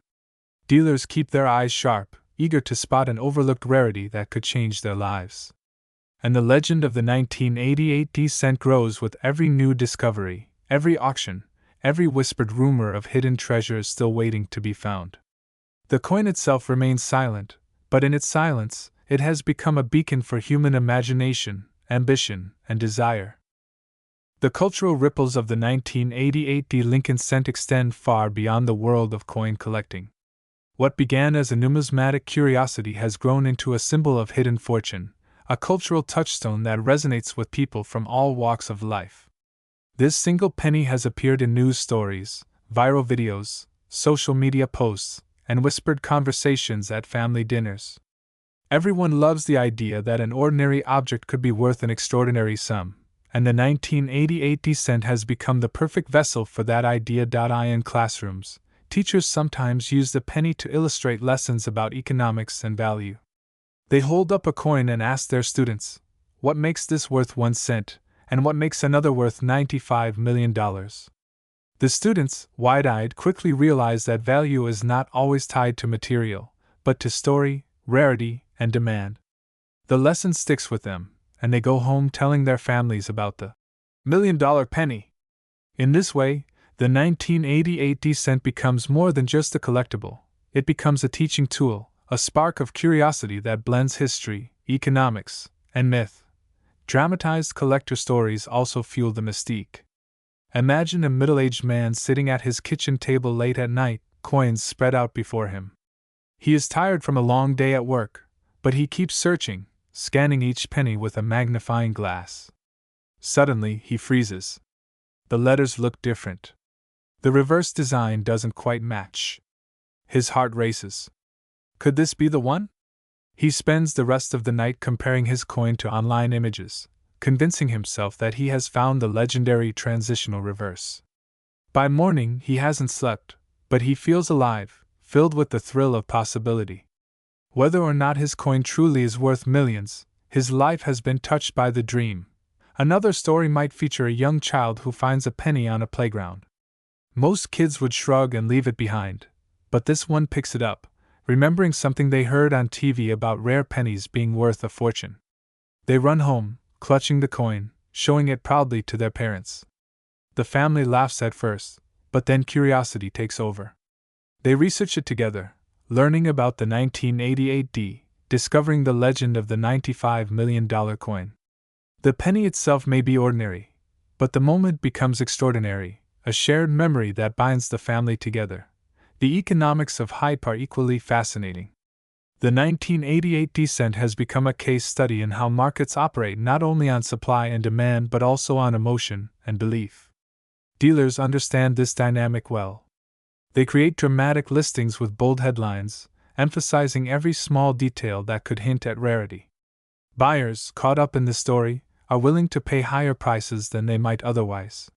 Dealers keep their eyes sharp, eager to spot an overlooked rarity that could change their lives. And the legend of the 1988 cent grows with every new discovery, every auction, every whispered rumor of hidden treasures still waiting to be found. The coin itself remains silent, but in its silence, it has become a beacon for human imagination, ambition, and desire. The cultural ripples of the 1988 Lincoln cent extend far beyond the world of coin collecting. What began as a numismatic curiosity has grown into a symbol of hidden fortune, a cultural touchstone that resonates with people from all walks of life. This single penny has appeared in news stories, viral videos, social media posts, and whispered conversations at family dinners. Everyone loves the idea that an ordinary object could be worth an extraordinary sum, and the 1988 cent has become the perfect vessel for that idea. In classrooms, teachers sometimes use the penny to illustrate lessons about economics and value. They hold up a coin and ask their students, what makes this worth 1 cent, and what makes another worth $95 million? The students, wide-eyed, quickly realize that value is not always tied to material, but to story, rarity, and demand. The lesson sticks with them, and they go home telling their families about the $1 million penny. In this way, the 1988 cent becomes more than just a collectible. It becomes a teaching tool, a spark of curiosity that blends history, economics, and myth. Dramatized collector stories also fuel the mystique. Imagine a middle-aged man sitting at his kitchen table late at night, coins spread out before him. He is tired from a long day at work, but he keeps searching, scanning each penny with a magnifying glass. Suddenly, he freezes. The letters look different. The reverse design doesn't quite match. His heart races. Could this be the one? He spends the rest of the night comparing his coin to online images, convincing himself that he has found the legendary transitional reverse. By morning, he hasn't slept, but he feels alive, filled with the thrill of possibility. Whether or not his coin truly is worth millions, his life has been touched by the dream. Another story might feature a young child who finds a penny on a playground. Most kids would shrug and leave it behind, but this one picks it up, remembering something they heard on TV about rare pennies being worth a fortune. They run home, clutching the coin, showing it proudly to their parents. The family laughs at first, but then curiosity takes over. They research it together, learning about the 1988 D, discovering the legend of the $95 million coin. The penny itself may be ordinary, but the moment becomes extraordinary, a shared memory that binds the family together. The economics of hype are equally fascinating. The 1988 D cent has become a case study in how markets operate not only on supply and demand but also on emotion and belief. Dealers understand this dynamic well. They create dramatic listings with bold headlines, emphasizing every small detail that could hint at rarity. Buyers, caught up in the story, are willing to pay higher prices than they might otherwise.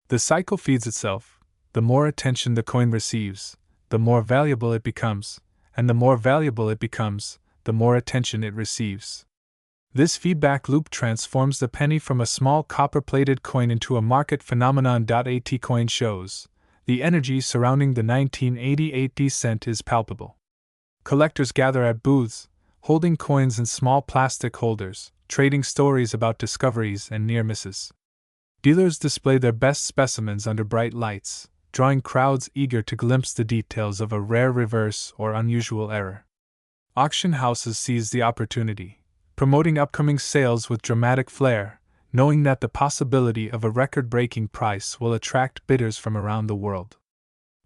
The cycle feeds itself. The more attention the coin receives, the more valuable it becomes, and the more valuable it becomes, the more attention it receives. This feedback loop transforms the penny from a small copper-plated coin into a market phenomenon. At coin shows, the energy surrounding the 1988 D cent is palpable. Collectors gather at booths, holding coins in small plastic holders, trading stories about discoveries and near misses. Dealers display their best specimens under bright lights, drawing crowds eager to glimpse the details of a rare reverse or unusual error. Auction houses seize the opportunity, promoting upcoming sales with dramatic flair, knowing that the possibility of a record-breaking price will attract bidders from around the world.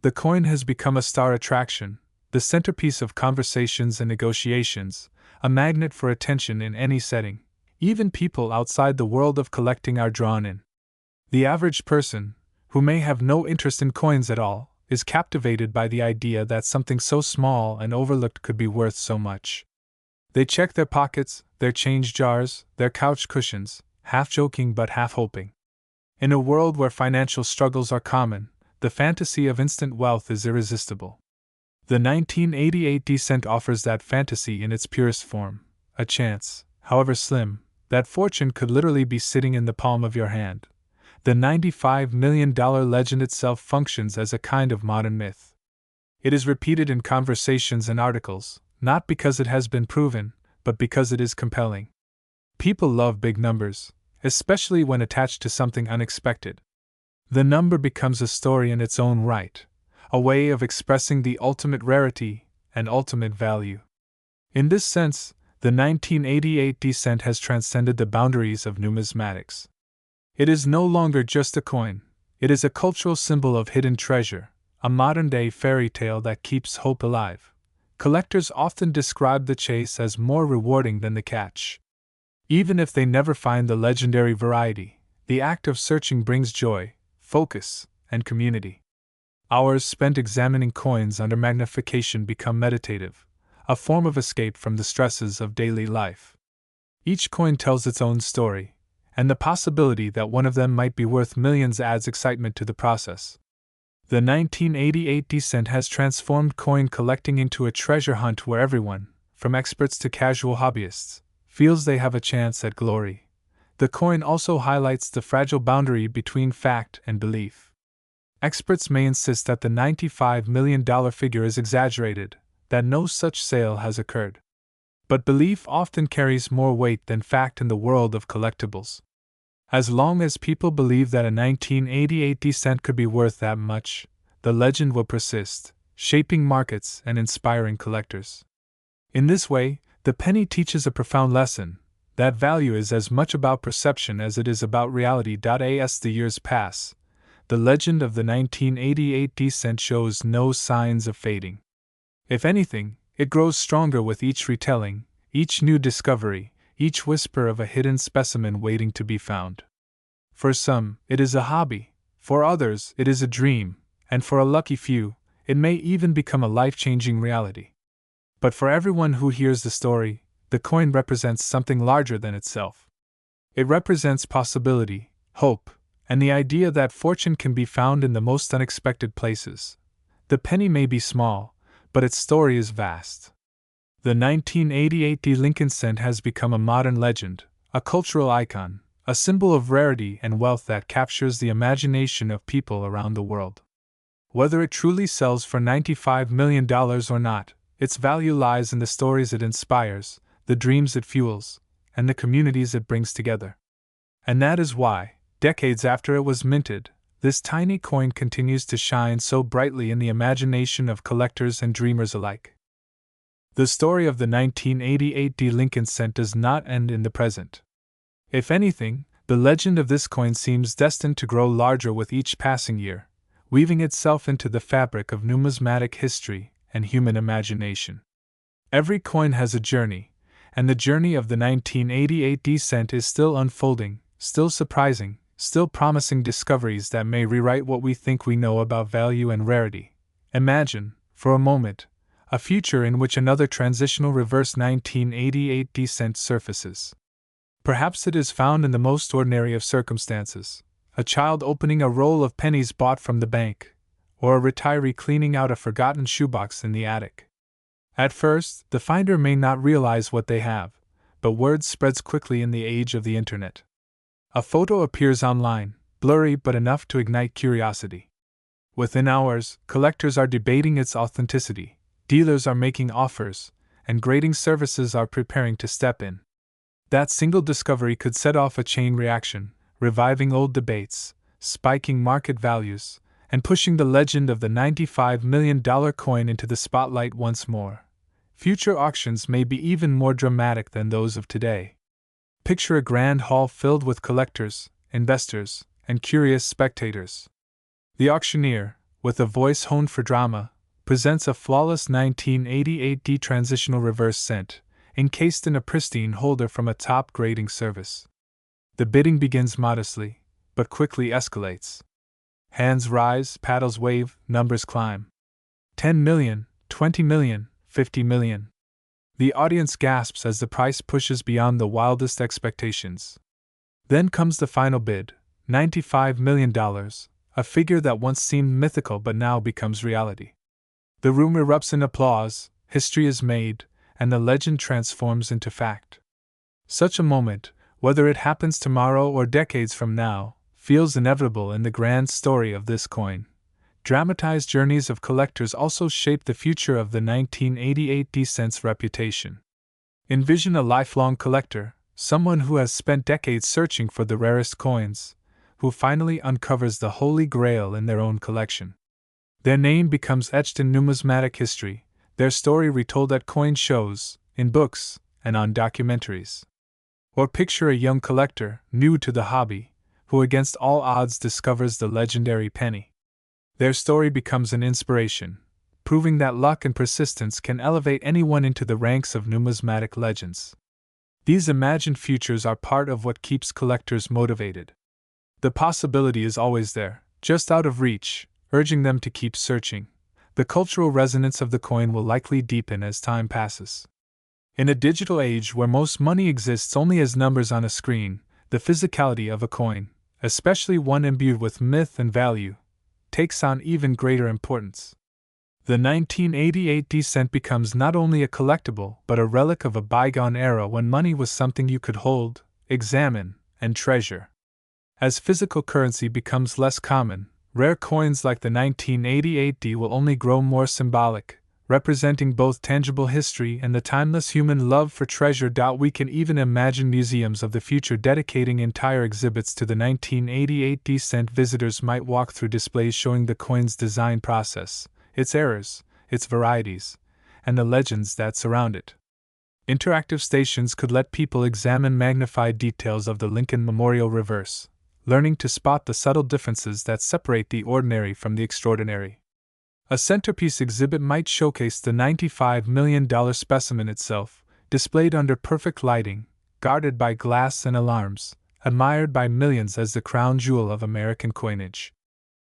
The coin has become a star attraction, the centerpiece of conversations and negotiations, a magnet for attention in any setting. Even people outside the world of collecting are drawn in. The average person, who may have no interest in coins at all, is captivated by the idea that something so small and overlooked could be worth so much. They check their pockets, their change jars, their couch cushions, half joking but half hoping. In a world where financial struggles are common, the fantasy of instant wealth is irresistible. The 1988 D cent offers that fantasy in its purest form, a chance, however slim, that fortune could literally be sitting in the palm of your hand. The $95 million legend itself functions as a kind of modern myth. It is repeated in conversations and articles, not because it has been proven, but because it is compelling. People love big numbers, especially when attached to something unexpected. The number becomes a story in its own right, a way of expressing the ultimate rarity and ultimate value. In this sense, the 1988 D cent has transcended the boundaries of numismatics. It is no longer just a coin, it is a cultural symbol of hidden treasure, a modern-day fairy tale that keeps hope alive. Collectors often describe the chase as more rewarding than the catch. Even if they never find the legendary variety, the act of searching brings joy, focus, and community. Hours spent examining coins under magnification become meditative, a form of escape from the stresses of daily life. Each coin tells its own story, and the possibility that one of them might be worth millions adds excitement to the process. The 1988 D cent has transformed coin collecting into a treasure hunt where everyone, from experts to casual hobbyists, feels they have a chance at glory. The coin also highlights the fragile boundary between fact and belief. Experts may insist that the $95 million figure is exaggerated, that no such sale has occurred. But belief often carries more weight than fact in the world of collectibles. As long as people believe that a 1988 D cent could be worth that much, the legend will persist, shaping markets and inspiring collectors. In this way, the penny teaches a profound lesson, that value is as much about perception as it is about reality. As the years pass, the legend of the 1988 D cent shows no signs of fading. If anything, it grows stronger with each retelling, each new discovery, each whisper of a hidden specimen waiting to be found. For some, it is a hobby, for others, it is a dream, and for a lucky few, it may even become a life-changing reality. But for everyone who hears the story, the coin represents something larger than itself. It represents possibility, hope, and the idea that fortune can be found in the most unexpected places. The penny may be small, but its story is vast. The 1988 D Lincoln cent has become a modern legend, a cultural icon, a symbol of rarity and wealth that captures the imagination of people around the world. Whether it truly sells for $95 million or not, its value lies in the stories it inspires, the dreams it fuels, and the communities it brings together. And that is why, decades after it was minted, this tiny coin continues to shine so brightly in the imagination of collectors and dreamers alike. The story of the 1988 D Lincoln cent does not end in the present. If anything, the legend of this coin seems destined to grow larger with each passing year, weaving itself into the fabric of numismatic history and human imagination. Every coin has a journey, and the journey of the 1988 D cent is still unfolding, still surprising, still promising discoveries that may rewrite what we think we know about value and rarity. Imagine, for a moment, a future in which another transitional reverse 1988 D cent surfaces. Perhaps it is found in the most ordinary of circumstances, a child opening a roll of pennies bought from the bank, or a retiree cleaning out a forgotten shoebox in the attic. At first, the finder may not realize what they have, but word spreads quickly in the age of the internet. A photo appears online, blurry but enough to ignite curiosity. Within hours, collectors are debating its authenticity, dealers are making offers, and grading services are preparing to step in. That single discovery could set off a chain reaction, reviving old debates, spiking market values, and pushing the legend of the $95 million coin into the spotlight once more. Future auctions may be even more dramatic than those of today. Picture a grand hall filled with collectors, investors, and curious spectators. The auctioneer, with a voice honed for drama, presents a flawless 1988 D transitional reverse cent, encased in a pristine holder from a top grading service. The bidding begins modestly, but quickly escalates. Hands rise, paddles wave, numbers climb. 10 million, 20 million, 50 million. The audience gasps as the price pushes beyond the wildest expectations. Then comes the final bid, $95 million, a figure that once seemed mythical but now becomes reality. The room erupts in applause, history is made, and the legend transforms into fact. Such a moment, whether it happens tomorrow or decades from now, feels inevitable in the grand story of this coin. Dramatized journeys of collectors also shape the future of the 1988 D cent's reputation. Envision a lifelong collector, someone who has spent decades searching for the rarest coins, who finally uncovers the holy grail in their own collection. Their name becomes etched in numismatic history, their story retold at coin shows, in books, and on documentaries. Or picture a young collector, new to the hobby, who against all odds discovers the legendary penny. Their story becomes an inspiration, proving that luck and persistence can elevate anyone into the ranks of numismatic legends. These imagined futures are part of what keeps collectors motivated. The possibility is always there, just out of reach, urging them to keep searching. The cultural resonance of the coin will likely deepen as time passes. In a digital age where most money exists only as numbers on a screen, the physicality of a coin, especially one imbued with myth and value, takes on even greater importance. The 1988 D cent becomes not only a collectible but a relic of a bygone era when money was something you could hold, examine, and treasure. As physical currency becomes less common, rare coins like the 1988 D will only grow more symbolic, representing both tangible history and the timeless human love for treasure. We can even imagine museums of the future dedicating entire exhibits to the 1988 D cent. Visitors might walk through displays showing the coin's design process, its errors, its varieties, and the legends that surround it. Interactive stations could let people examine magnified details of the Lincoln Memorial reverse, learning to spot the subtle differences that separate the ordinary from the extraordinary. A centerpiece exhibit might showcase the $95 million specimen itself, displayed under perfect lighting, guarded by glass and alarms, admired by millions as the crown jewel of American coinage.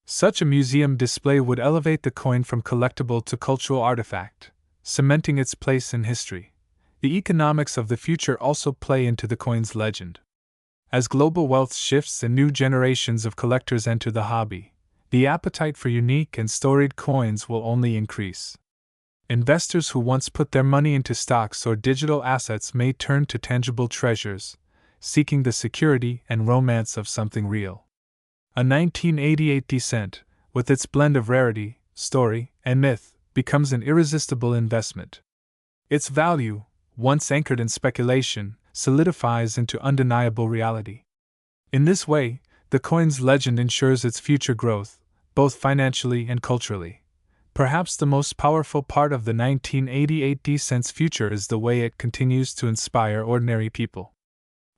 Such a museum display would elevate the coin from collectible to cultural artifact, cementing its place in history. The economics of the future also play into the coin's legend. As global wealth shifts and new generations of collectors enter the hobby, the appetite for unique and storied coins will only increase. Investors who once put their money into stocks or digital assets may turn to tangible treasures, seeking the security and romance of something real. A 1988 D cent, with its blend of rarity, story, and myth, becomes an irresistible investment. Its value, once anchored in speculation, solidifies into undeniable reality. In this way, the coin's legend ensures its future growth, both financially and culturally. Perhaps the most powerful part of the 1988 cent's future is the way it continues to inspire ordinary people.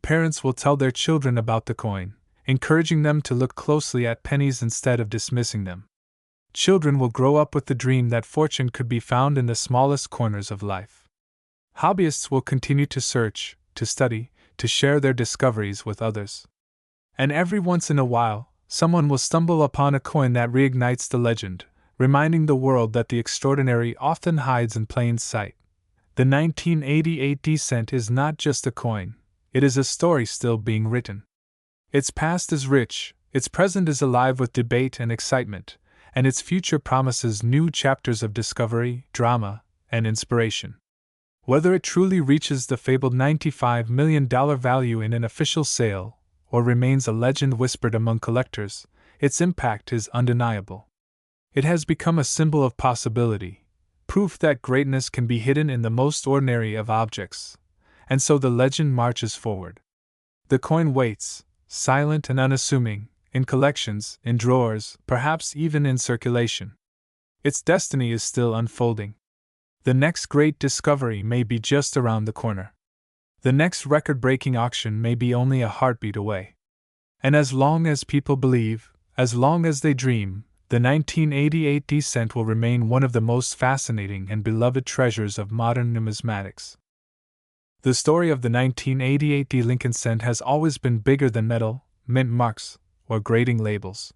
Parents will tell their children about the coin, encouraging them to look closely at pennies instead of dismissing them. Children will grow up with the dream that fortune could be found in the smallest corners of life. Hobbyists will continue to search, to study, to share their discoveries with others. And every once in a while, someone will stumble upon a coin that reignites the legend, reminding the world that the extraordinary often hides in plain sight. The 1988 cent is not just a coin, it is a story still being written. Its past is rich, its present is alive with debate and excitement, and its future promises new chapters of discovery, drama, and inspiration. Whether it truly reaches the fabled $95 million value in an official sale, or remains a legend whispered among collectors, its impact is undeniable. It has become a symbol of possibility, proof that greatness can be hidden in the most ordinary of objects, and so the legend marches forward. The coin waits, silent and unassuming, in collections, in drawers, perhaps even in circulation. Its destiny is still unfolding. The next great discovery may be just around the corner. The next record-breaking auction may be only a heartbeat away. And as long as people believe, as long as they dream, the 1988 cent will remain one of the most fascinating and beloved treasures of modern numismatics. The story of the 1988 Lincoln cent has always been bigger than metal, mint marks, or grading labels.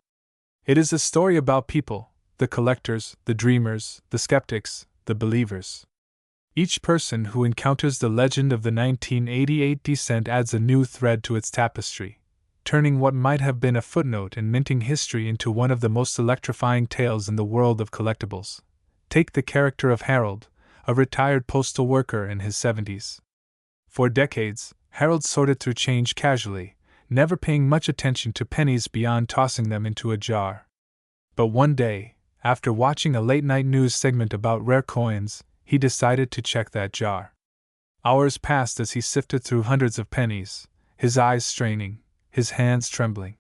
It is a story about people, the collectors, the dreamers, the skeptics, the believers. Each person who encounters the legend of the 1988 cent adds a new thread to its tapestry, turning what might have been a footnote in minting history into one of the most electrifying tales in the world of collectibles. Take the character of Harold, a retired postal worker in his 70s. For decades, Harold sorted through change casually, never paying much attention to pennies beyond tossing them into a jar. But one day, after watching a late-night news segment about rare coins, he decided to check that jar. Hours passed as he sifted through hundreds of pennies, his eyes straining, his hands trembling.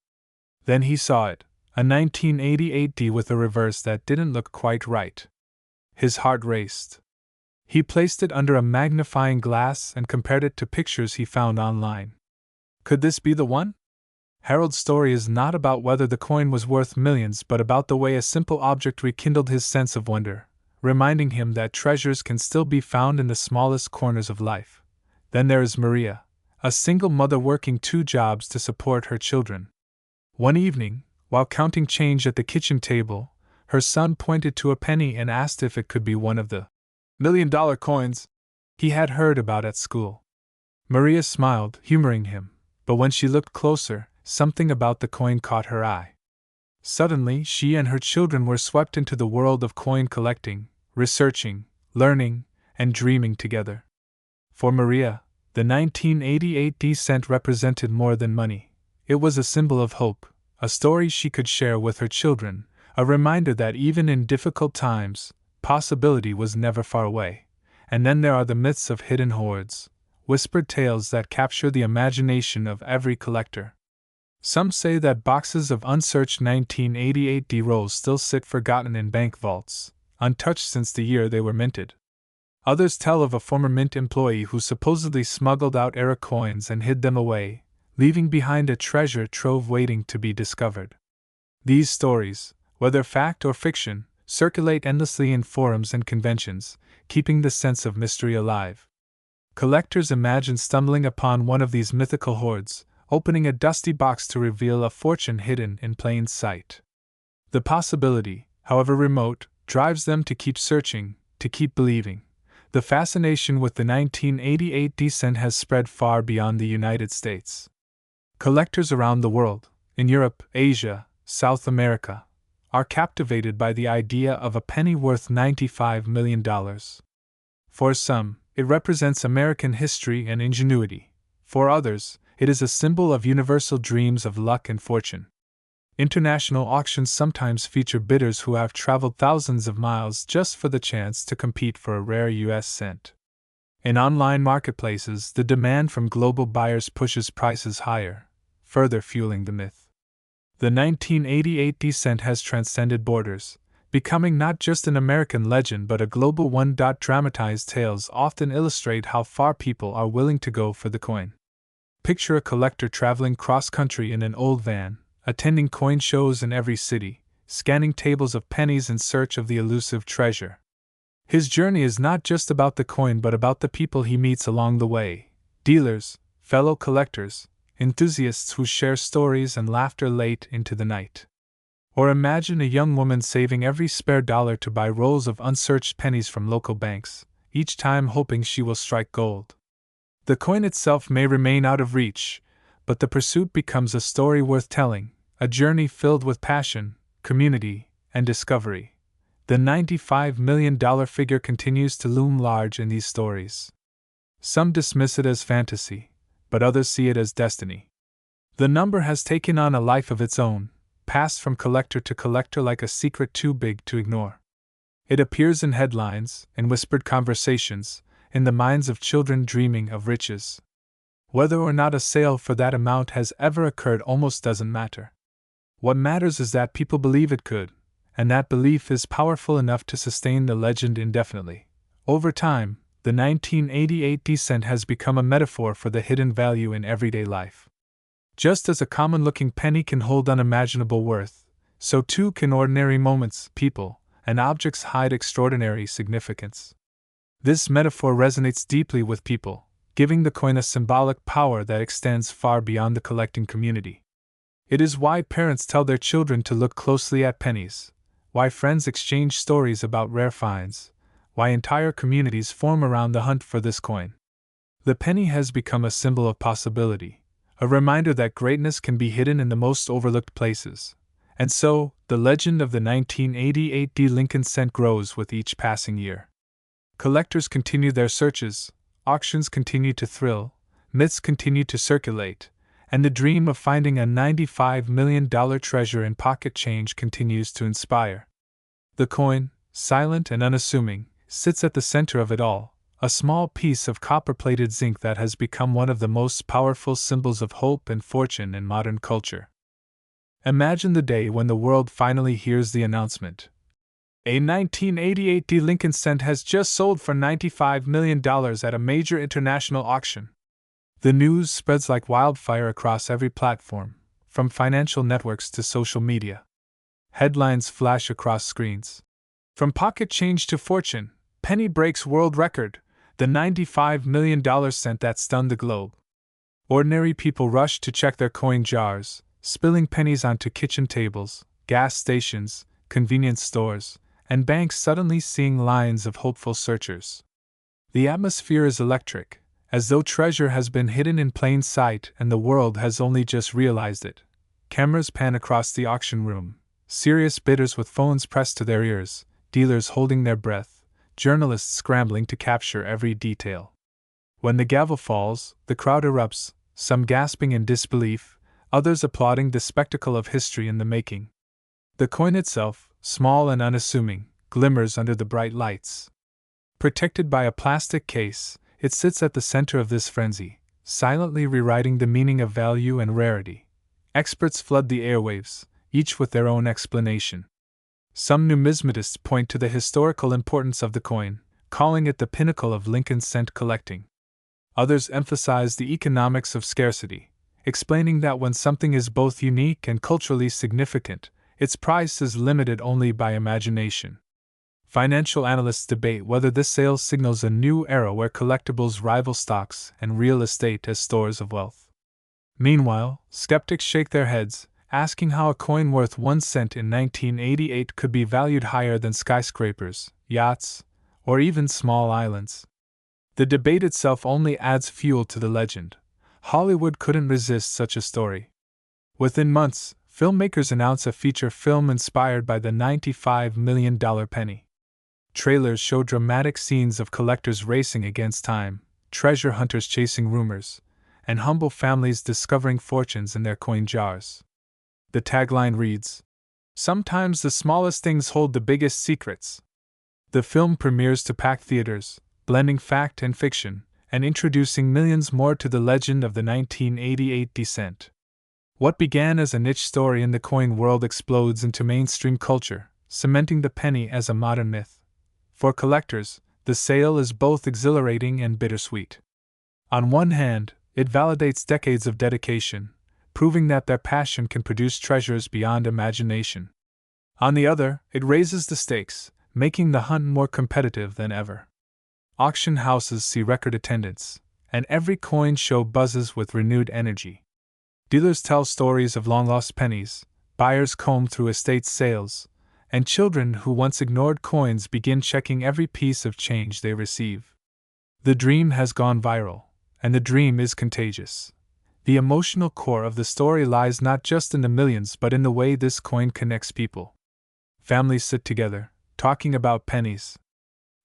Then he saw it, a 1988 with a reverse that didn't look quite right. His heart raced. He placed it under a magnifying glass and compared it to pictures he found online. Could this be the one? Harold's story is not about whether the coin was worth millions but about the way a simple object rekindled his sense of wonder, reminding him that treasures can still be found in the smallest corners of life. Then there is Maria, a single mother working 2 jobs to support her children. One evening, while counting change at the kitchen table, her son pointed to a penny and asked if it could be one of the $1 million coins he had heard about at school. Maria smiled, humoring him, but when she looked closer, something about the coin caught her eye. Suddenly, she and her children were swept into the world of coin collecting, researching, learning, and dreaming together. For Maria, the 1988 cent represented more than money. It was a symbol of hope, a story she could share with her children, a reminder that even in difficult times, possibility was never far away. And then there are the myths of hidden hoards, whispered tales that capture the imagination of every collector. Some say that boxes of unsearched 1988 rolls still sit forgotten in bank vaults, untouched since the year they were minted. Others tell of a former mint employee who supposedly smuggled out era coins and hid them away, leaving behind a treasure trove waiting to be discovered. These stories, whether fact or fiction, circulate endlessly in forums and conventions, keeping the sense of mystery alive. Collectors imagine stumbling upon one of these mythical hoards, opening a dusty box to reveal a fortune hidden in plain sight. The possibility, however remote, drives them to keep searching, to keep believing. The fascination with the 1988 cent has spread far beyond the United States. Collectors around the world, in Europe, Asia, South America, are captivated by the idea of a penny worth $95 million. For some, it represents American history and ingenuity. For others, it is a symbol of universal dreams of luck and fortune. International auctions sometimes feature bidders who have traveled thousands of miles just for the chance to compete for a rare U.S. cent. In online marketplaces, the demand from global buyers pushes prices higher, further fueling the myth. The 1988 cent has transcended borders, becoming not just an American legend but a global one. Dramatized tales often illustrate how far people are willing to go for the coin. Picture a collector traveling cross-country in an old van, attending coin shows in every city, scanning tables of pennies in search of the elusive treasure. His journey is not just about the coin but about the people he meets along the way: dealers, fellow collectors, enthusiasts who share stories and laughter late into the night. Or imagine a young woman saving every spare dollar to buy rolls of unsearched pennies from local banks, each time hoping she will strike gold. The coin itself may remain out of reach, but the pursuit becomes a story worth telling, a journey filled with passion, community, and discovery. The $95 million figure continues to loom large in these stories. Some dismiss it as fantasy, but others see it as destiny. The number has taken on a life of its own, passed from collector to collector like a secret too big to ignore. It appears in headlines, in whispered conversations, in the minds of children dreaming of riches. Whether or not a sale for that amount has ever occurred almost doesn't matter. What matters is that people believe it could, and that belief is powerful enough to sustain the legend indefinitely. Over time, the 1988 cent has become a metaphor for the hidden value in everyday life. Just as a common-looking penny can hold unimaginable worth, so too can ordinary moments, people, and objects hide extraordinary significance. This metaphor resonates deeply with people, giving the coin a symbolic power that extends far beyond the collecting community. It is why parents tell their children to look closely at pennies, why friends exchange stories about rare finds, why entire communities form around the hunt for this coin. The penny has become a symbol of possibility, a reminder that greatness can be hidden in the most overlooked places. And so, the legend of the 1988 Lincoln cent grows with each passing year. Collectors continue their searches, auctions continue to thrill, myths continue to circulate, and the dream of finding a $95 million treasure in pocket change continues to inspire. The coin, silent and unassuming, sits at the center of it all, a small piece of copper-plated zinc that has become one of the most powerful symbols of hope and fortune in modern culture. Imagine the day when the world finally hears the announcement. A 1988 Lincoln cent has just sold for $95 million at a major international auction. The news spreads like wildfire across every platform, from financial networks to social media. Headlines flash across screens. From pocket change to fortune, penny breaks world record, the $95 million cent that stunned the globe. Ordinary people rush to check their coin jars, spilling pennies onto kitchen tables, gas stations, convenience stores, and banks suddenly seeing lines of hopeful searchers. The atmosphere is electric, as though treasure has been hidden in plain sight and the world has only just realized it. Cameras pan across the auction room, serious bidders with phones pressed to their ears, dealers holding their breath, journalists scrambling to capture every detail. When the gavel falls, the crowd erupts, some gasping in disbelief, others applauding the spectacle of history in the making. The coin itself, small and unassuming, glimmers under the bright lights. Protected by a plastic case, it sits at the center of this frenzy, silently rewriting the meaning of value and rarity. Experts flood the airwaves, each with their own explanation. Some numismatists point to the historical importance of the coin, calling it the pinnacle of Lincoln cent collecting. Others emphasize the economics of scarcity, explaining that when something is both unique and culturally significant, its price is limited only by imagination. Financial analysts debate whether this sale signals a new era where collectibles rival stocks and real estate as stores of wealth. Meanwhile, skeptics shake their heads, asking how a coin worth 1 cent in 1988 could be valued higher than skyscrapers, yachts, or even small islands. The debate itself only adds fuel to the legend. Hollywood couldn't resist such a story. Within months, filmmakers announce a feature film inspired by the $95 million penny. Trailers show dramatic scenes of collectors racing against time, treasure hunters chasing rumors, and humble families discovering fortunes in their coin jars. The tagline reads, "Sometimes the smallest things hold the biggest secrets." The film premieres to packed theaters, blending fact and fiction, and introducing millions more to the legend of the 1988 cent. What began as a niche story in the coin world explodes into mainstream culture, cementing the penny as a modern myth. For collectors, the sale is both exhilarating and bittersweet. On one hand, it validates decades of dedication, proving that their passion can produce treasures beyond imagination. On the other, it raises the stakes, making the hunt more competitive than ever. Auction houses see record attendance, and every coin show buzzes with renewed energy. Dealers tell stories of long-lost pennies, buyers comb through estate sales, and children who once ignored coins begin checking every piece of change they receive. The dream has gone viral, and the dream is contagious. The emotional core of the story lies not just in the millions but in the way this coin connects people. Families sit together, talking about pennies.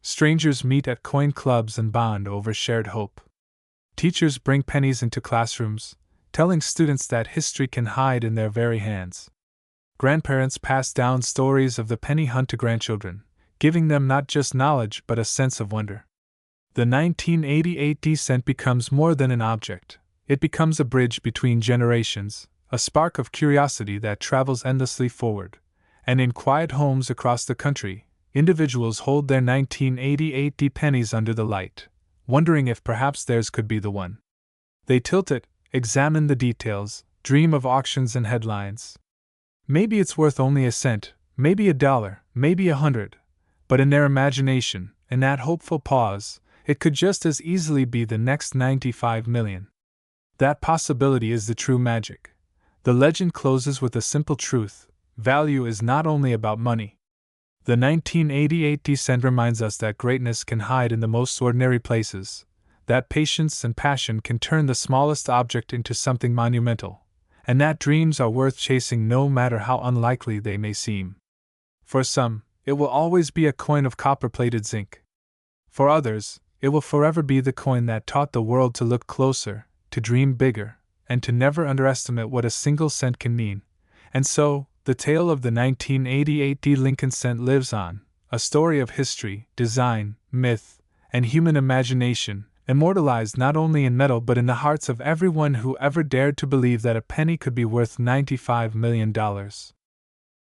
Strangers meet at coin clubs and bond over shared hope. Teachers bring pennies into classrooms, telling students that history can hide in their very hands. Grandparents pass down stories of the penny hunt to grandchildren, giving them not just knowledge but a sense of wonder. The 1988 cent becomes more than an object. It becomes a bridge between generations, a spark of curiosity that travels endlessly forward. And in quiet homes across the country, individuals hold their 1988 pennies under the light, wondering if perhaps theirs could be the one. They tilt it, examine the details, dream of auctions and headlines. Maybe it's worth only a cent, maybe $1, maybe 100, but in their imagination, in that hopeful pause, it could just as easily be the next 95 million. That possibility is the true magic. The legend closes with a simple truth: value is not only about money. The 1988 cent reminds us that greatness can hide in the most ordinary places, that patience and passion can turn the smallest object into something monumental, and that dreams are worth chasing no matter how unlikely they may seem. For some, it will always be a coin of copper-plated zinc. For others, it will forever be the coin that taught the world to look closer, to dream bigger, and to never underestimate what a single cent can mean. And so, the tale of the 1988 Lincoln cent lives on, a story of history, design, myth, and human imagination, immortalized not only in metal but in the hearts of everyone who ever dared to believe that a penny could be worth $95 million.